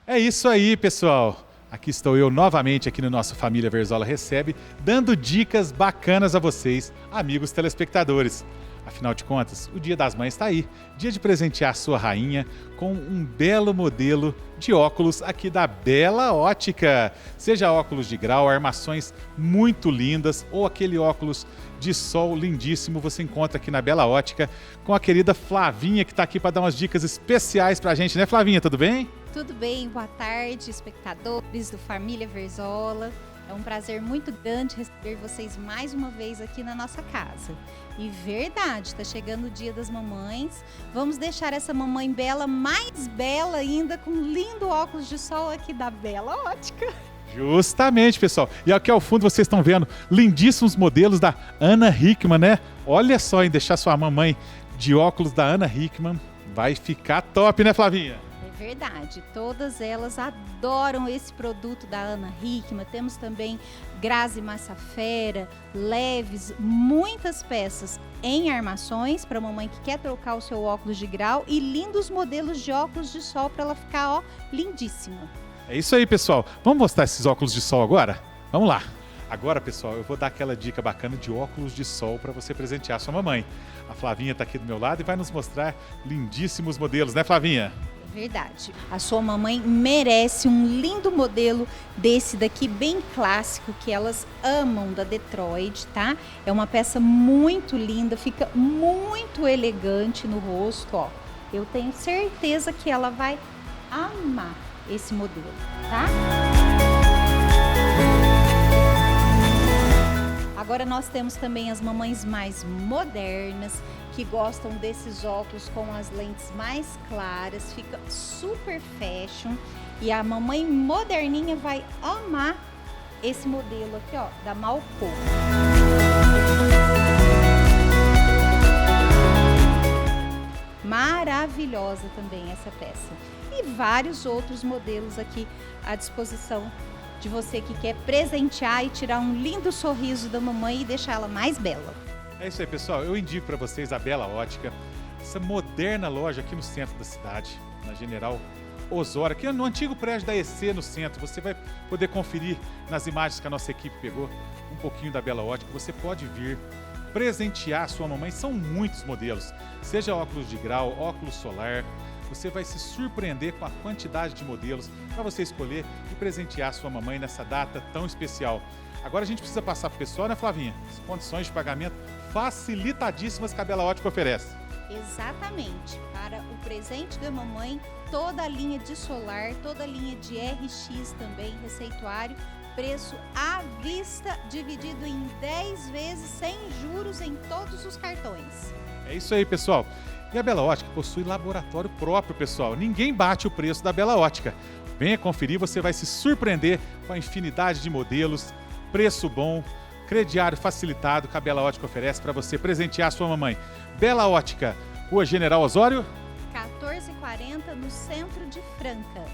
Speaker 2: É isso aí, pessoal. Aqui estou eu novamente aqui no nosso Família Verzola Recebe, dando dicas bacanas a vocês, amigos telespectadores. Afinal de contas, o Dia das Mães está aí. Dia de presentear sua rainha com um belo modelo de óculos aqui da Bela Ótica. Seja óculos de grau, armações muito lindas ou aquele óculos de sol lindíssimo, você encontra aqui na Bela Ótica com a querida Flavinha, que está aqui para dar umas dicas especiais para a gente, né, Flavinha? Tudo bem?
Speaker 21: Tudo bem, boa tarde, espectadores do Família Verzola. É um prazer muito grande receber vocês mais uma vez aqui na nossa casa. E verdade, está chegando o Dia das Mamães. Vamos deixar essa mamãe bela mais bela ainda com um lindo óculos de sol aqui da Bela Ótica.
Speaker 2: Justamente, pessoal. E aqui ao fundo vocês estão vendo lindíssimos modelos da Ana Hickman, né? Olha só, em deixar sua mamãe de óculos da Ana Hickman. Vai ficar top, né, Flavinha?
Speaker 21: Verdade, todas elas adoram esse produto da Ana Hickman. Temos também Grazi Massafera, Leves, muitas peças em armações para mamãe que quer trocar o seu óculos de grau e lindos modelos de óculos de sol para ela ficar, ó, lindíssima.
Speaker 2: É isso aí, pessoal. Vamos mostrar esses óculos de sol agora? Vamos lá. Agora, pessoal, eu vou dar aquela dica bacana de óculos de sol para você presentear sua mamãe. A Flavinha está aqui do meu lado e vai nos mostrar lindíssimos modelos, né, Flavinha?
Speaker 21: Verdade. A sua mamãe merece um lindo modelo desse daqui, bem clássico, que elas amam, da Detroit, tá? É uma peça muito linda, fica muito elegante no rosto, ó. Eu tenho certeza que ela vai amar esse modelo, tá? Agora nós temos também as mamães mais modernas, que gostam desses óculos com as lentes mais claras, fica super fashion. E a mamãe moderninha vai amar esse modelo aqui, ó, da Malco. Maravilhosa também essa peça. E vários outros modelos aqui à disposição de você que quer presentear e tirar um lindo sorriso da mamãe e deixar ela mais bela.
Speaker 2: É isso aí, pessoal. Eu indico para vocês a Bela Ótica, essa moderna loja aqui no centro da cidade, na General Osório, aqui no antigo prédio da EC no centro. Você vai poder conferir nas imagens que a nossa equipe pegou um pouquinho da Bela Ótica. Você pode vir presentear a sua mamãe. São muitos modelos, seja óculos de grau, óculos solar. Você vai se surpreender com a quantidade de modelos para você escolher e presentear a sua mamãe nessa data tão especial. Agora a gente precisa passar para o pessoal, né, Flavinha? As condições de pagamento facilitadíssimas que a Bela Ótica oferece.
Speaker 21: Exatamente. Para o presente da mamãe, toda a linha de solar, toda a linha de RX também, receituário, preço à vista, dividido em 10 vezes sem juros em todos os cartões.
Speaker 2: É isso aí, pessoal. E a Bela Ótica possui laboratório próprio, pessoal. Ninguém bate o preço da Bela Ótica. Venha conferir, você vai se surpreender com a infinidade de modelos, preço bom, crediário facilitado que a Bela Ótica oferece para você presentear a sua mamãe. Bela Ótica, Rua General Osório,
Speaker 21: 1440, no centro de Franca.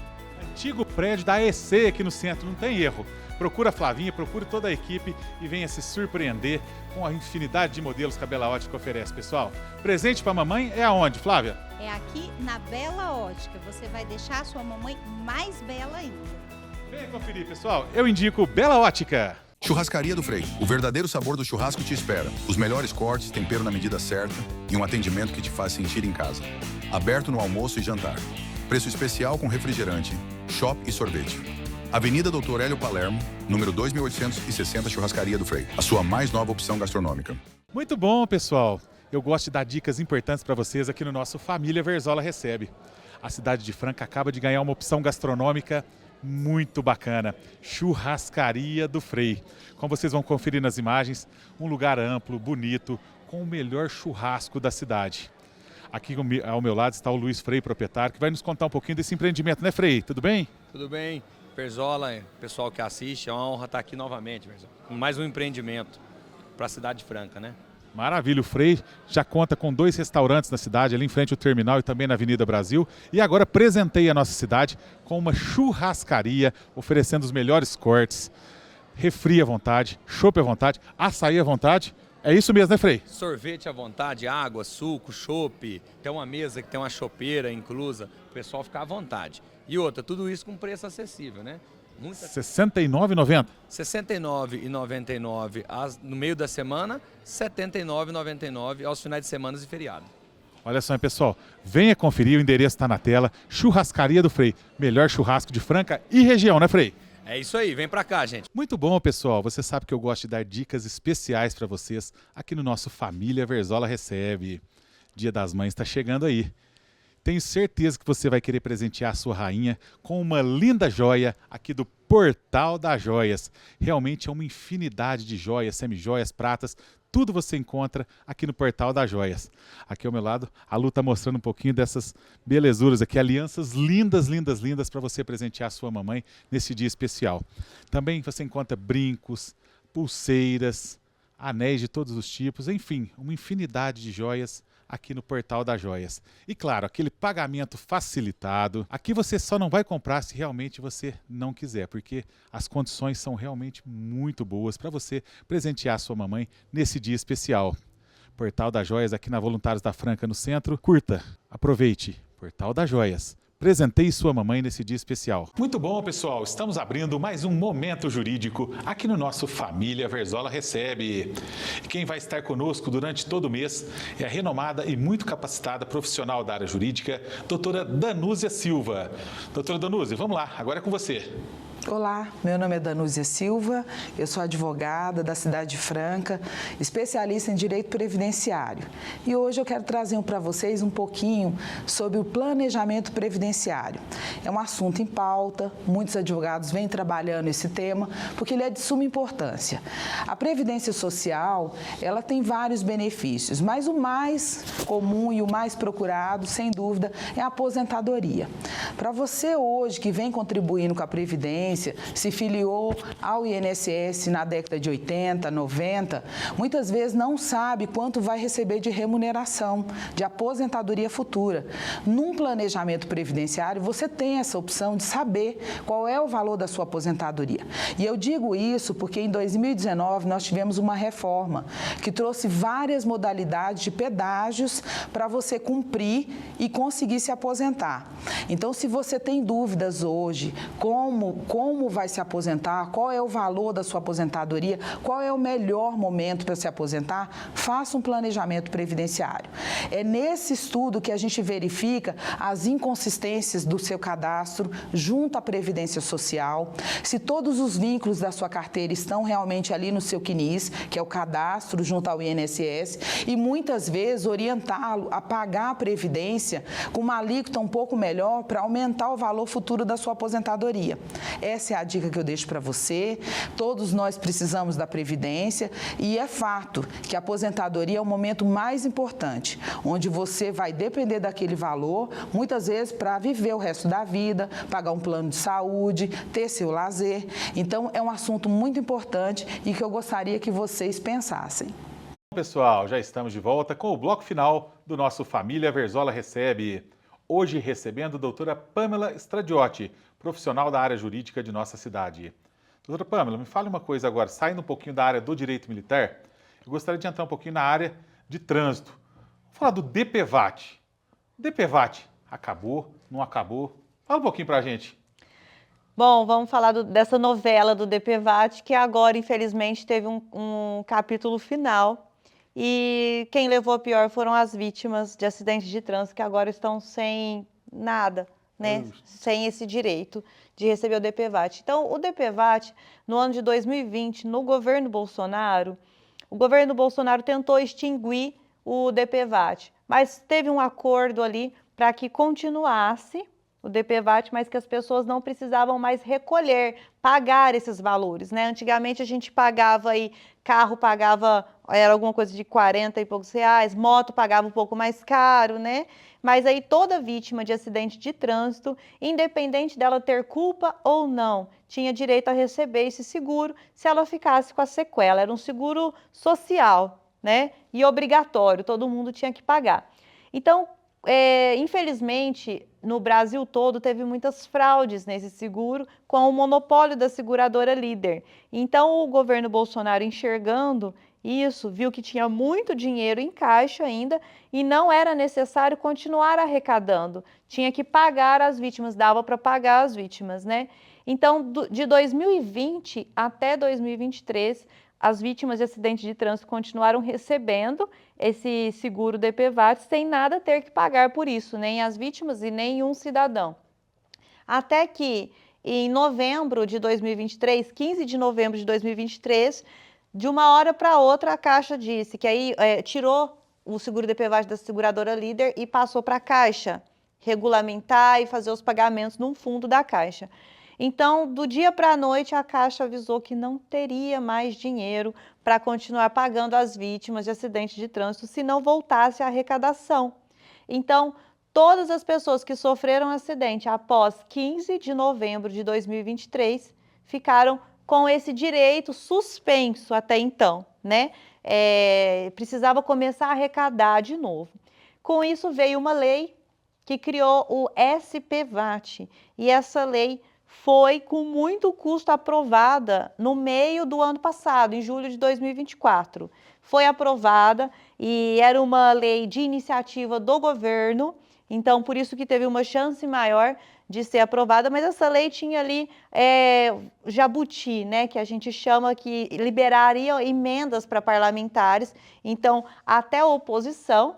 Speaker 2: Antigo prédio da EC aqui no centro, não tem erro. Procura a Flavinha, procure toda a equipe e venha se surpreender com a infinidade de modelos que a Bela Ótica oferece, pessoal. Presente para a mamãe é aonde, Flávia?
Speaker 21: É aqui na Bela Ótica. Você vai deixar a sua mamãe mais bela ainda.
Speaker 2: Venha conferir, pessoal. Eu indico Bela Ótica.
Speaker 1: Churrascaria do Frei. O verdadeiro sabor do churrasco te espera. Os melhores cortes, tempero na medida certa e um atendimento que te faz sentir em casa. Aberto no almoço e jantar. Preço especial com refrigerante, chopp e sorvete. Avenida Doutor Hélio Palermo, número 2860, Churrascaria do Frei. A sua mais nova opção gastronômica.
Speaker 2: Muito bom, pessoal. Eu gosto de dar dicas importantes para vocês aqui no nosso Família Verzola Recebe. A cidade de Franca acaba de ganhar uma opção gastronômica muito bacana. Churrascaria do Frei. Como vocês vão conferir nas imagens, um lugar amplo, bonito, com o melhor churrasco da cidade. Aqui ao meu lado está o Luiz Frei, proprietário, que vai nos contar um pouquinho desse empreendimento, né, Frei? Tudo bem?
Speaker 4: Tudo bem. Verzola, pessoal que assiste, é uma honra estar aqui novamente, Verzola. Mais um empreendimento para a cidade de Franca, né?
Speaker 2: Maravilha, o Frei já conta com 2 restaurantes na cidade, ali em frente ao terminal e também na Avenida Brasil. E agora presentei a nossa cidade com uma churrascaria, oferecendo os melhores cortes, refri à vontade, chopp à vontade, açaí à vontade. É isso mesmo, né, Frei?
Speaker 4: Sorvete à vontade, água, suco, chopp, tem uma mesa que tem uma chopeira inclusa, o pessoal ficar à vontade. E outra, tudo isso com preço acessível, né?
Speaker 2: R$ 69,90? R$
Speaker 4: 69,99 no meio da semana, R$ 79,99 aos finais de semana e feriado.
Speaker 2: Olha só, pessoal, venha conferir, o endereço está na tela, Churrascaria do Frei, melhor churrasco de Franca e região, né, Frei?
Speaker 4: É isso aí, vem pra cá, gente.
Speaker 2: Muito bom, pessoal. Você sabe que eu gosto de dar dicas especiais para vocês aqui no nosso Família Verzola Recebe. Dia das Mães está chegando aí. Tenho certeza que você vai querer presentear a sua rainha com uma linda joia aqui do Portal das Joias. Realmente é uma infinidade de joias, semijoias, pratas, tudo você encontra aqui no Portal das Joias. Aqui ao meu lado, a Lu está mostrando um pouquinho dessas belezuras aqui, alianças lindas, lindas, lindas para você presentear a sua mamãe nesse dia especial. Também você encontra brincos, pulseiras, anéis de todos os tipos, enfim, uma infinidade de joias aqui no Portal das Joias. E claro, aquele pagamento facilitado. Aqui você só não vai comprar se realmente você não quiser, porque as condições são realmente muito boas para você presentear a sua mamãe nesse dia especial. Portal das Joias aqui na Voluntários da Franca, no centro. Curta, aproveite. Portal das Joias. Presenteie sua mamãe nesse dia especial. Muito bom, pessoal. Estamos abrindo mais um Momento Jurídico aqui no nosso Família Verzola Recebe. Quem vai estar conosco durante todo o mês é a renomada e muito capacitada profissional da área jurídica, doutora Danúzia Silva. Doutora Danúzia, vamos lá, agora é com você.
Speaker 7: Olá, meu nome é Danúzia Silva, eu sou advogada da cidade de Franca, especialista em direito previdenciário. E hoje eu quero trazer para vocês um pouquinho sobre o planejamento previdenciário. É um assunto em pauta, muitos advogados vêm trabalhando esse tema, porque ele é de suma importância. A previdência social, ela tem vários benefícios, mas o mais comum e o mais procurado, sem dúvida, é a aposentadoria. Para você hoje que vem contribuindo com a previdência, se filiou ao INSS na década de 80, 90, muitas vezes não sabe quanto vai receber de remuneração, de aposentadoria futura. Num planejamento previdenciário, você tem essa opção de saber qual é o valor da sua aposentadoria. E eu digo isso porque em 2019 nós tivemos uma reforma que trouxe várias modalidades de pedágios para você cumprir e conseguir se aposentar. Então, se você tem dúvidas hoje, como vai se aposentar, qual é o valor da sua aposentadoria, qual é o melhor momento para se aposentar, faça um planejamento previdenciário. É nesse estudo que a gente verifica as inconsistências do seu cadastro junto à Previdência Social, se todos os vínculos da sua carteira estão realmente ali no seu CNIS, que é o cadastro junto ao INSS, e muitas vezes orientá-lo a pagar a Previdência com uma alíquota um pouco melhor para aumentar o valor futuro da sua aposentadoria. Essa é a dica que eu deixo para você. Todos nós precisamos da Previdência e é fato que a aposentadoria é o momento mais importante, onde você vai depender daquele valor, muitas vezes para viver o resto da vida, pagar um plano de saúde, ter seu lazer. Então, é um assunto muito importante e que eu gostaria que vocês pensassem.
Speaker 2: Pessoal, já estamos de volta com o bloco final do nosso Família Verzola Recebe. Hoje recebendo a doutora Pamela Stradiotti, profissional da área jurídica de nossa cidade. Doutora Pamela, me fale uma coisa agora, saindo um pouquinho da área do direito militar, eu gostaria de entrar um pouquinho na área de trânsito. Vou falar do DPVAT. DPVAT, acabou, não acabou? Fala um pouquinho pra gente.
Speaker 3: Bom, vamos falar dessa novela do DPVAT, que agora, infelizmente, teve um capítulo final. E quem levou a pior foram as vítimas de acidentes de trânsito, que agora estão sem nada, né? Sem esse direito de receber o DPVAT. Então, o DPVAT, no ano de 2020, no governo Bolsonaro, o governo Bolsonaro tentou extinguir o DPVAT, mas teve um acordo ali para que continuasse o DPVAT, mas que as pessoas não precisavam mais recolher, pagar esses valores, né? Antigamente a gente pagava aí, carro pagava, era alguma coisa de 40 e poucos reais, moto pagava um pouco mais caro, né? Mas aí toda vítima de acidente de trânsito, independente dela ter culpa ou não, tinha direito a receber esse seguro se ela ficasse com a sequela. Era um seguro social, né? E obrigatório, todo mundo tinha que pagar. Então, infelizmente, no Brasil todo, teve muitas fraudes nesse seguro com o monopólio da seguradora líder. Então, o governo Bolsonaro, enxergando isso, viu que tinha muito dinheiro em caixa ainda e não era necessário continuar arrecadando. Tinha que pagar as vítimas, dava para pagar as vítimas, né? Então, de 2020 até 2023, as vítimas de acidente de trânsito continuaram recebendo esse seguro DPVAT sem nada ter que pagar por isso, nem as vítimas e nenhum cidadão. Até que em novembro de 2023, 15 de novembro de 2023, de uma hora para outra a Caixa disse que aí tirou o seguro DPVAT da seguradora líder e passou para a Caixa regulamentar e fazer os pagamentos num fundo da Caixa. Então, do dia para a noite, a Caixa avisou que não teria mais dinheiro para continuar pagando as vítimas de acidentes de trânsito se não voltasse a arrecadação. Então, todas as pessoas que sofreram acidente após 15 de novembro de 2023 ficaram com esse direito suspenso até então, né? Precisava começar a arrecadar de novo. Com isso, veio uma lei que criou o SPVAT, e essa lei foi com muito custo aprovada no meio do ano passado, em julho de 2024. foi aprovada e era uma lei de iniciativa do governo, então por isso que teve uma chance maior de ser aprovada, mas essa lei tinha ali jabuti, né, que a gente chama, que liberaria emendas para parlamentares. Então, até a oposição,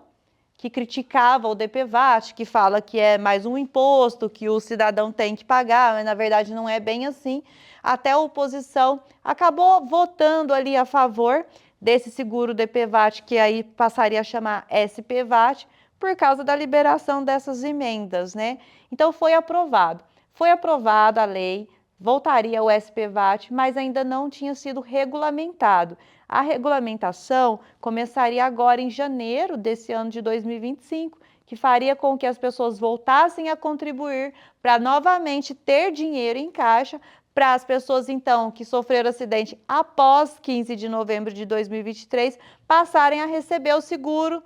Speaker 3: que criticava o DPVAT, que fala que é mais um imposto que o cidadão tem que pagar, mas na verdade não é bem assim, até a oposição acabou votando ali a favor desse seguro DPVAT, que aí passaria a chamar SPVAT, por causa da liberação dessas emendas, né? Então foi aprovado. Foi aprovada a lei, voltaria o SPVAT, mas ainda não tinha sido regulamentado. A regulamentação começaria agora em janeiro desse ano de 2025, que faria com que as pessoas voltassem a contribuir para novamente ter dinheiro em caixa, para as pessoas, então, que sofreram acidente após 15 de novembro de 2023, passarem a receber o seguro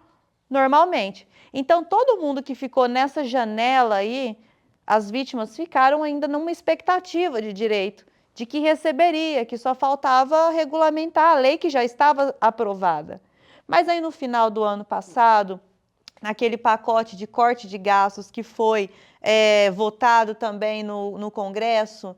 Speaker 3: normalmente. Então, todo mundo que ficou nessa janela aí, as vítimas ficaram ainda numa expectativa de direito, de que receberia, que só faltava regulamentar a lei que já estava aprovada. Mas aí no final do ano passado, naquele pacote de corte de gastos que foi votado também no Congresso,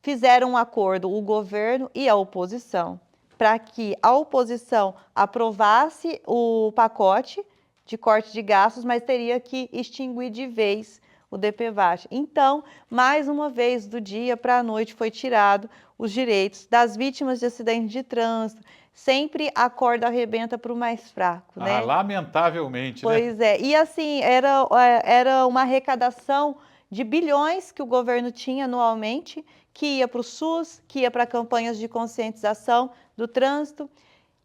Speaker 3: fizeram um acordo, o governo e a oposição, para que a oposição aprovasse o pacote de corte de gastos, mas teria que extinguir de vez o DPVAT. Então, mais uma vez, do dia para a noite, foi tirado os direitos das vítimas de acidentes de trânsito. Sempre a corda arrebenta para o mais fraco, né?
Speaker 2: Lamentavelmente, né?
Speaker 3: Pois é. E assim, era uma arrecadação de bilhões que o governo tinha anualmente, que ia para o SUS, que ia para campanhas de conscientização do trânsito,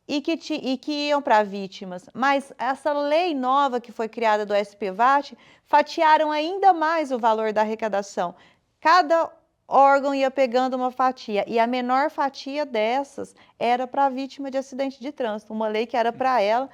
Speaker 3: e que iam para vítimas. Mas essa lei nova que foi criada do SPVAT, fatiaram ainda mais o valor da arrecadação. Cada órgão ia pegando uma fatia, e a menor fatia dessas era para a vítima de acidente de trânsito. Uma lei que era para ela,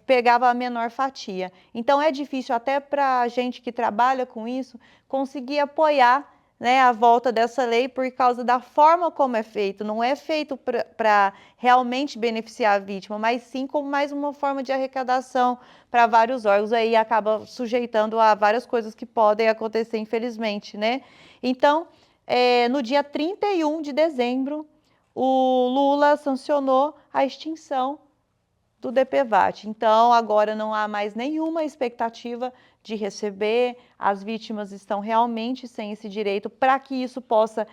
Speaker 3: pegava a menor fatia. Então é difícil até para a gente que trabalha com isso conseguir apoiar, né, a volta dessa lei, por causa da forma como é feito. Não é feito para realmente beneficiar a vítima, mas sim como mais uma forma de arrecadação para vários órgãos, aí acaba sujeitando a várias coisas que podem acontecer, infelizmente, né? Então, no dia 31 de dezembro, o Lula sancionou a extinção do DPVAT. Então, agora não há mais nenhuma expectativa de receber, as vítimas estão realmente sem esse direito. Para que isso possa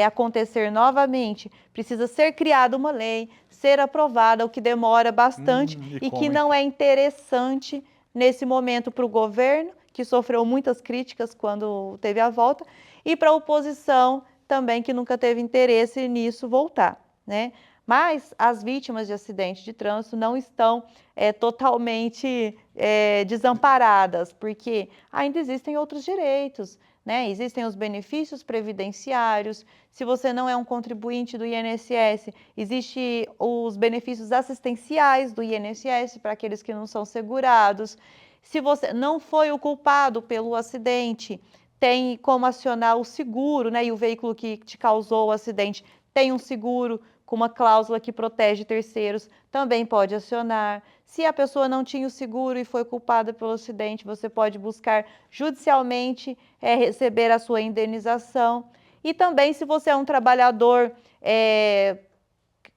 Speaker 3: acontecer novamente, precisa ser criada uma lei, ser aprovada, o que demora bastante e que não é interessante nesse momento para o governo, que sofreu muitas críticas quando teve a volta, e para a oposição também, que nunca teve interesse nisso voltar, né? Mas as vítimas de acidente de trânsito não estão totalmente desamparadas, porque ainda existem outros direitos, né? Existem os benefícios previdenciários. Se você não é um contribuinte do INSS, existem os benefícios assistenciais do INSS para aqueles que não são segurados. Se você não foi o culpado pelo acidente, tem como acionar o seguro, né? E o veículo que te causou o acidente tem um seguro com uma cláusula que protege terceiros, também pode acionar. Se a pessoa não tinha o seguro e foi culpada pelo acidente, você pode buscar judicialmente receber a sua indenização. E também, se você é um trabalhador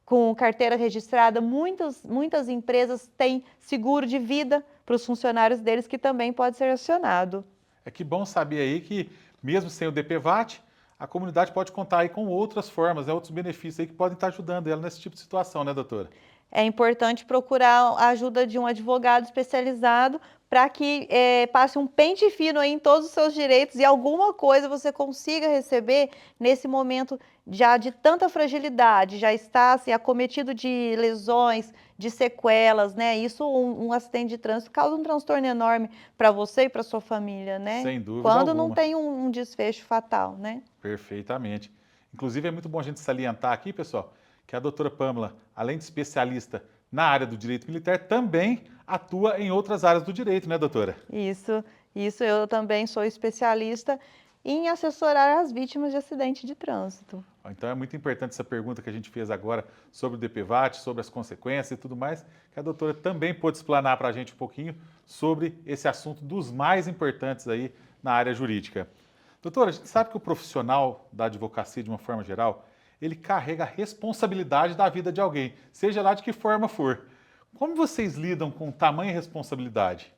Speaker 3: com carteira registrada, muitas empresas têm seguro de vida para os funcionários deles, que também pode ser acionado.
Speaker 2: É que bom saber aí que, mesmo sem o DPVAT, a comunidade pode contar aí com outras formas, né, outros benefícios aí que podem estar ajudando ela nesse tipo de situação, né, doutora?
Speaker 3: É importante procurar a ajuda de um advogado especializado para que passe um pente fino aí em todos os seus direitos e alguma coisa você consiga receber nesse momento já de tanta fragilidade, já está assim, acometido de lesões, de sequelas, né? Isso, um acidente de trânsito causa um transtorno enorme para você e para sua família, né?
Speaker 2: Sem dúvida
Speaker 3: Quando
Speaker 2: alguma.
Speaker 3: não tem um desfecho fatal, né?
Speaker 2: Perfeitamente. Inclusive, é muito bom a gente salientar aqui, pessoal, que a doutora Pâmela, além de especialista na área do direito militar, também atua em outras áreas do direito, né, doutora?
Speaker 3: Isso, eu também sou especialista em assessorar as vítimas de acidente de trânsito.
Speaker 2: Então é muito importante essa pergunta que a gente fez agora sobre o DPVAT, sobre as consequências e tudo mais, que a doutora também pôde explanar para a gente um pouquinho sobre esse assunto dos mais importantes aí na área jurídica. Doutora, a gente sabe que o profissional da advocacia, de uma forma geral, ele carrega a responsabilidade da vida de alguém, seja lá de que forma for. Como vocês lidam com tamanha responsabilidade?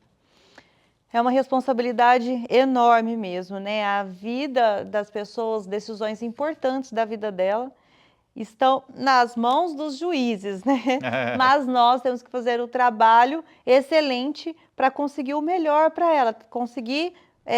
Speaker 3: É uma responsabilidade enorme mesmo, né? A vida das pessoas, decisões importantes da vida dela, estão nas mãos dos juízes, né? Mas nós temos que fazer o trabalho excelente para conseguir o melhor para ela, conseguir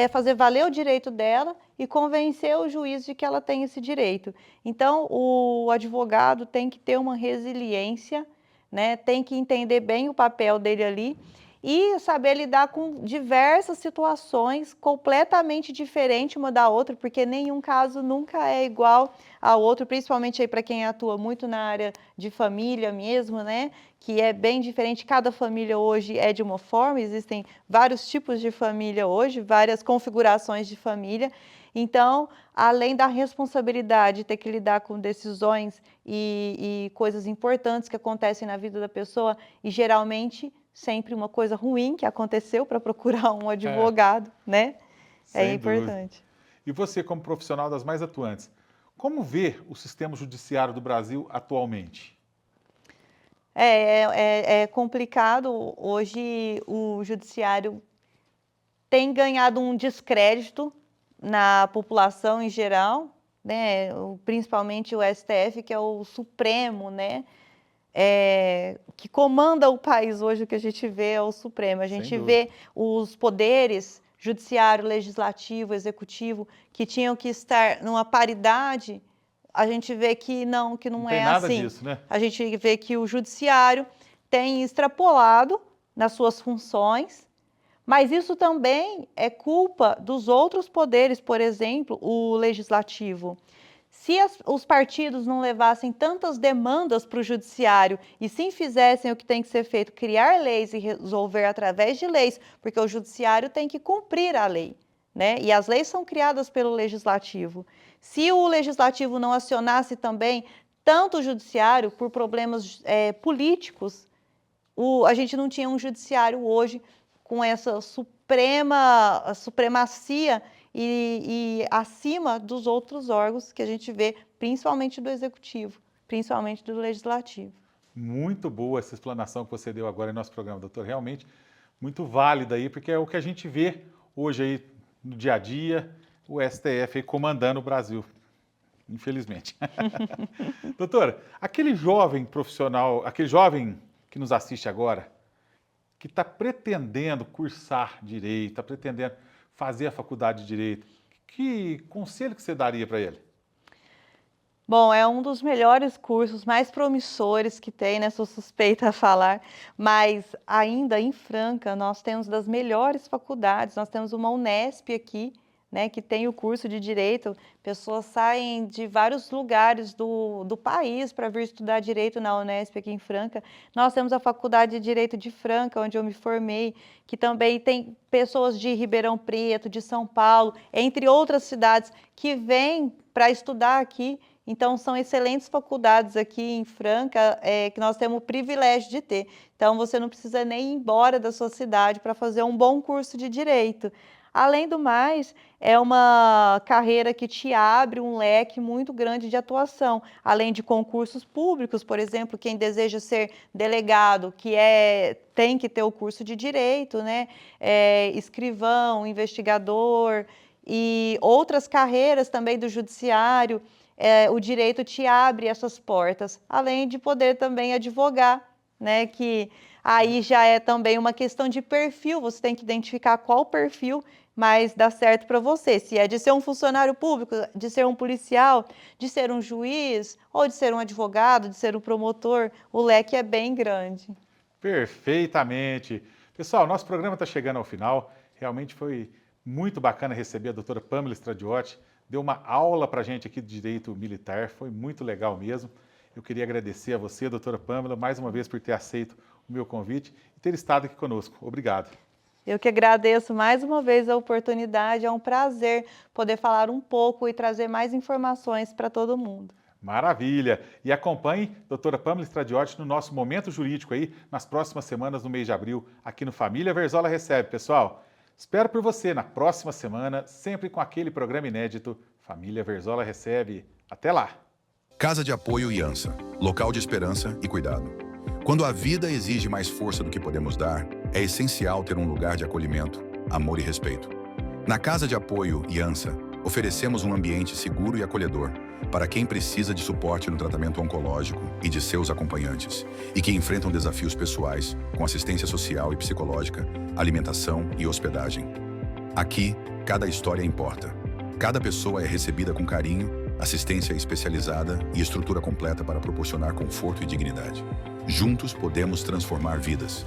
Speaker 3: fazer valer o direito dela e convencer o juiz de que ela tem esse direito. Então, o advogado tem que ter uma resiliência, né? Tem que entender bem o papel dele ali e saber lidar com diversas situações completamente diferentes uma da outra, porque nenhum caso nunca é igual ao outro, principalmente aí para quem atua muito na área de família mesmo, né? Que é bem diferente, cada família hoje é de uma forma, existem vários tipos de família hoje, várias configurações de família. Então, além da responsabilidade de ter que lidar com decisões e coisas importantes que acontecem na vida da pessoa, e geralmente sempre uma coisa ruim que aconteceu para procurar um advogado, né? É importante.
Speaker 2: Dúvida. E você, como profissional das mais atuantes, como vê o sistema judiciário do Brasil atualmente?
Speaker 3: É complicado. Hoje o judiciário tem ganhado um descrédito na população em geral, né? Principalmente o STF, que é o Supremo, né? Que comanda o país hoje, o que a gente vê é o Supremo. A gente vê os poderes judiciário, legislativo, executivo, que tinham que estar numa paridade, a gente vê que não é
Speaker 2: tem nada
Speaker 3: assim.
Speaker 2: Disso, né?
Speaker 3: A gente vê que o judiciário tem extrapolado nas suas funções, mas isso também é culpa dos outros poderes, por exemplo, o legislativo. Se os partidos não levassem tantas demandas para o judiciário e sim fizessem o que tem que ser feito, criar leis e resolver através de leis, porque o judiciário tem que cumprir a lei, né? E as leis são criadas pelo legislativo. Se o legislativo não acionasse também tanto o judiciário por problemas políticos, a gente não tinha um judiciário hoje com essa supremacia e acima dos outros órgãos que a gente vê, principalmente do Executivo, principalmente do Legislativo.
Speaker 2: Muito boa essa explanação que você deu agora em nosso programa, doutor. Realmente muito válida aí, porque é o que a gente vê hoje aí no dia a dia, o STF aí comandando o Brasil, infelizmente. Doutora, aquele jovem profissional, aquele jovem que nos assiste agora, que está pretendendo cursar direito, está pretendendo fazer a faculdade de Direito, que conselho que você daria para ele?
Speaker 3: Bom, é um dos melhores cursos, mais promissores que tem, né? Sou suspeita a falar, mas ainda em Franca nós temos das melhores faculdades, nós temos uma Unesp aqui, né, que tem o curso de Direito, pessoas saem de vários lugares do país para vir estudar Direito na Unesp aqui em Franca. Nós temos a Faculdade de Direito de Franca, onde eu me formei, que também tem pessoas de Ribeirão Preto, de São Paulo, entre outras cidades, que vêm para estudar aqui. Então, são excelentes faculdades aqui em Franca, que nós temos o privilégio de ter. Então, você não precisa nem ir embora da sua cidade para fazer um bom curso de Direito. Além do mais, é uma carreira que te abre um leque muito grande de atuação, além de concursos públicos, por exemplo, quem deseja ser delegado, tem que ter o curso de Direito, né? Escrivão, investigador e outras carreiras também do judiciário, o direito te abre essas portas, além de poder também advogar, né? Que aí já é também uma questão de perfil, você tem que identificar qual perfil mais dá certo para você, se é de ser um funcionário público, de ser um policial, de ser um juiz, ou de ser um advogado, de ser um promotor, o leque é bem grande.
Speaker 2: Perfeitamente. Pessoal, nosso programa está chegando ao final, realmente foi muito bacana receber a doutora Pamela Stradiotti, deu uma aula para a gente aqui de Direito Militar, foi muito legal mesmo. Eu queria agradecer a você, doutora Pamela, mais uma vez por ter aceito o meu convite e ter estado aqui conosco. Obrigado.
Speaker 3: Eu que agradeço mais uma vez a oportunidade, é um prazer poder falar um pouco e trazer mais informações para todo mundo.
Speaker 2: Maravilha! E acompanhe a doutora Pâmela Stradiotti no nosso Momento Jurídico aí, nas próximas semanas, no mês de abril, aqui no Família Verzola Recebe, pessoal. Espero por você na próxima semana, sempre com aquele programa inédito Família Verzola Recebe. Até lá!
Speaker 1: Casa de Apoio e ANSA, local de esperança e cuidado. Quando a vida exige mais força do que podemos dar, é essencial ter um lugar de acolhimento, amor e respeito. Na Casa de Apoio e ANSA, oferecemos um ambiente seguro e acolhedor para quem precisa de suporte no tratamento oncológico e de seus acompanhantes, e que enfrentam desafios pessoais com assistência social e psicológica, alimentação e hospedagem. Aqui, cada história importa. Cada pessoa é recebida com carinho, assistência especializada e estrutura completa para proporcionar conforto e dignidade. Juntos podemos transformar vidas.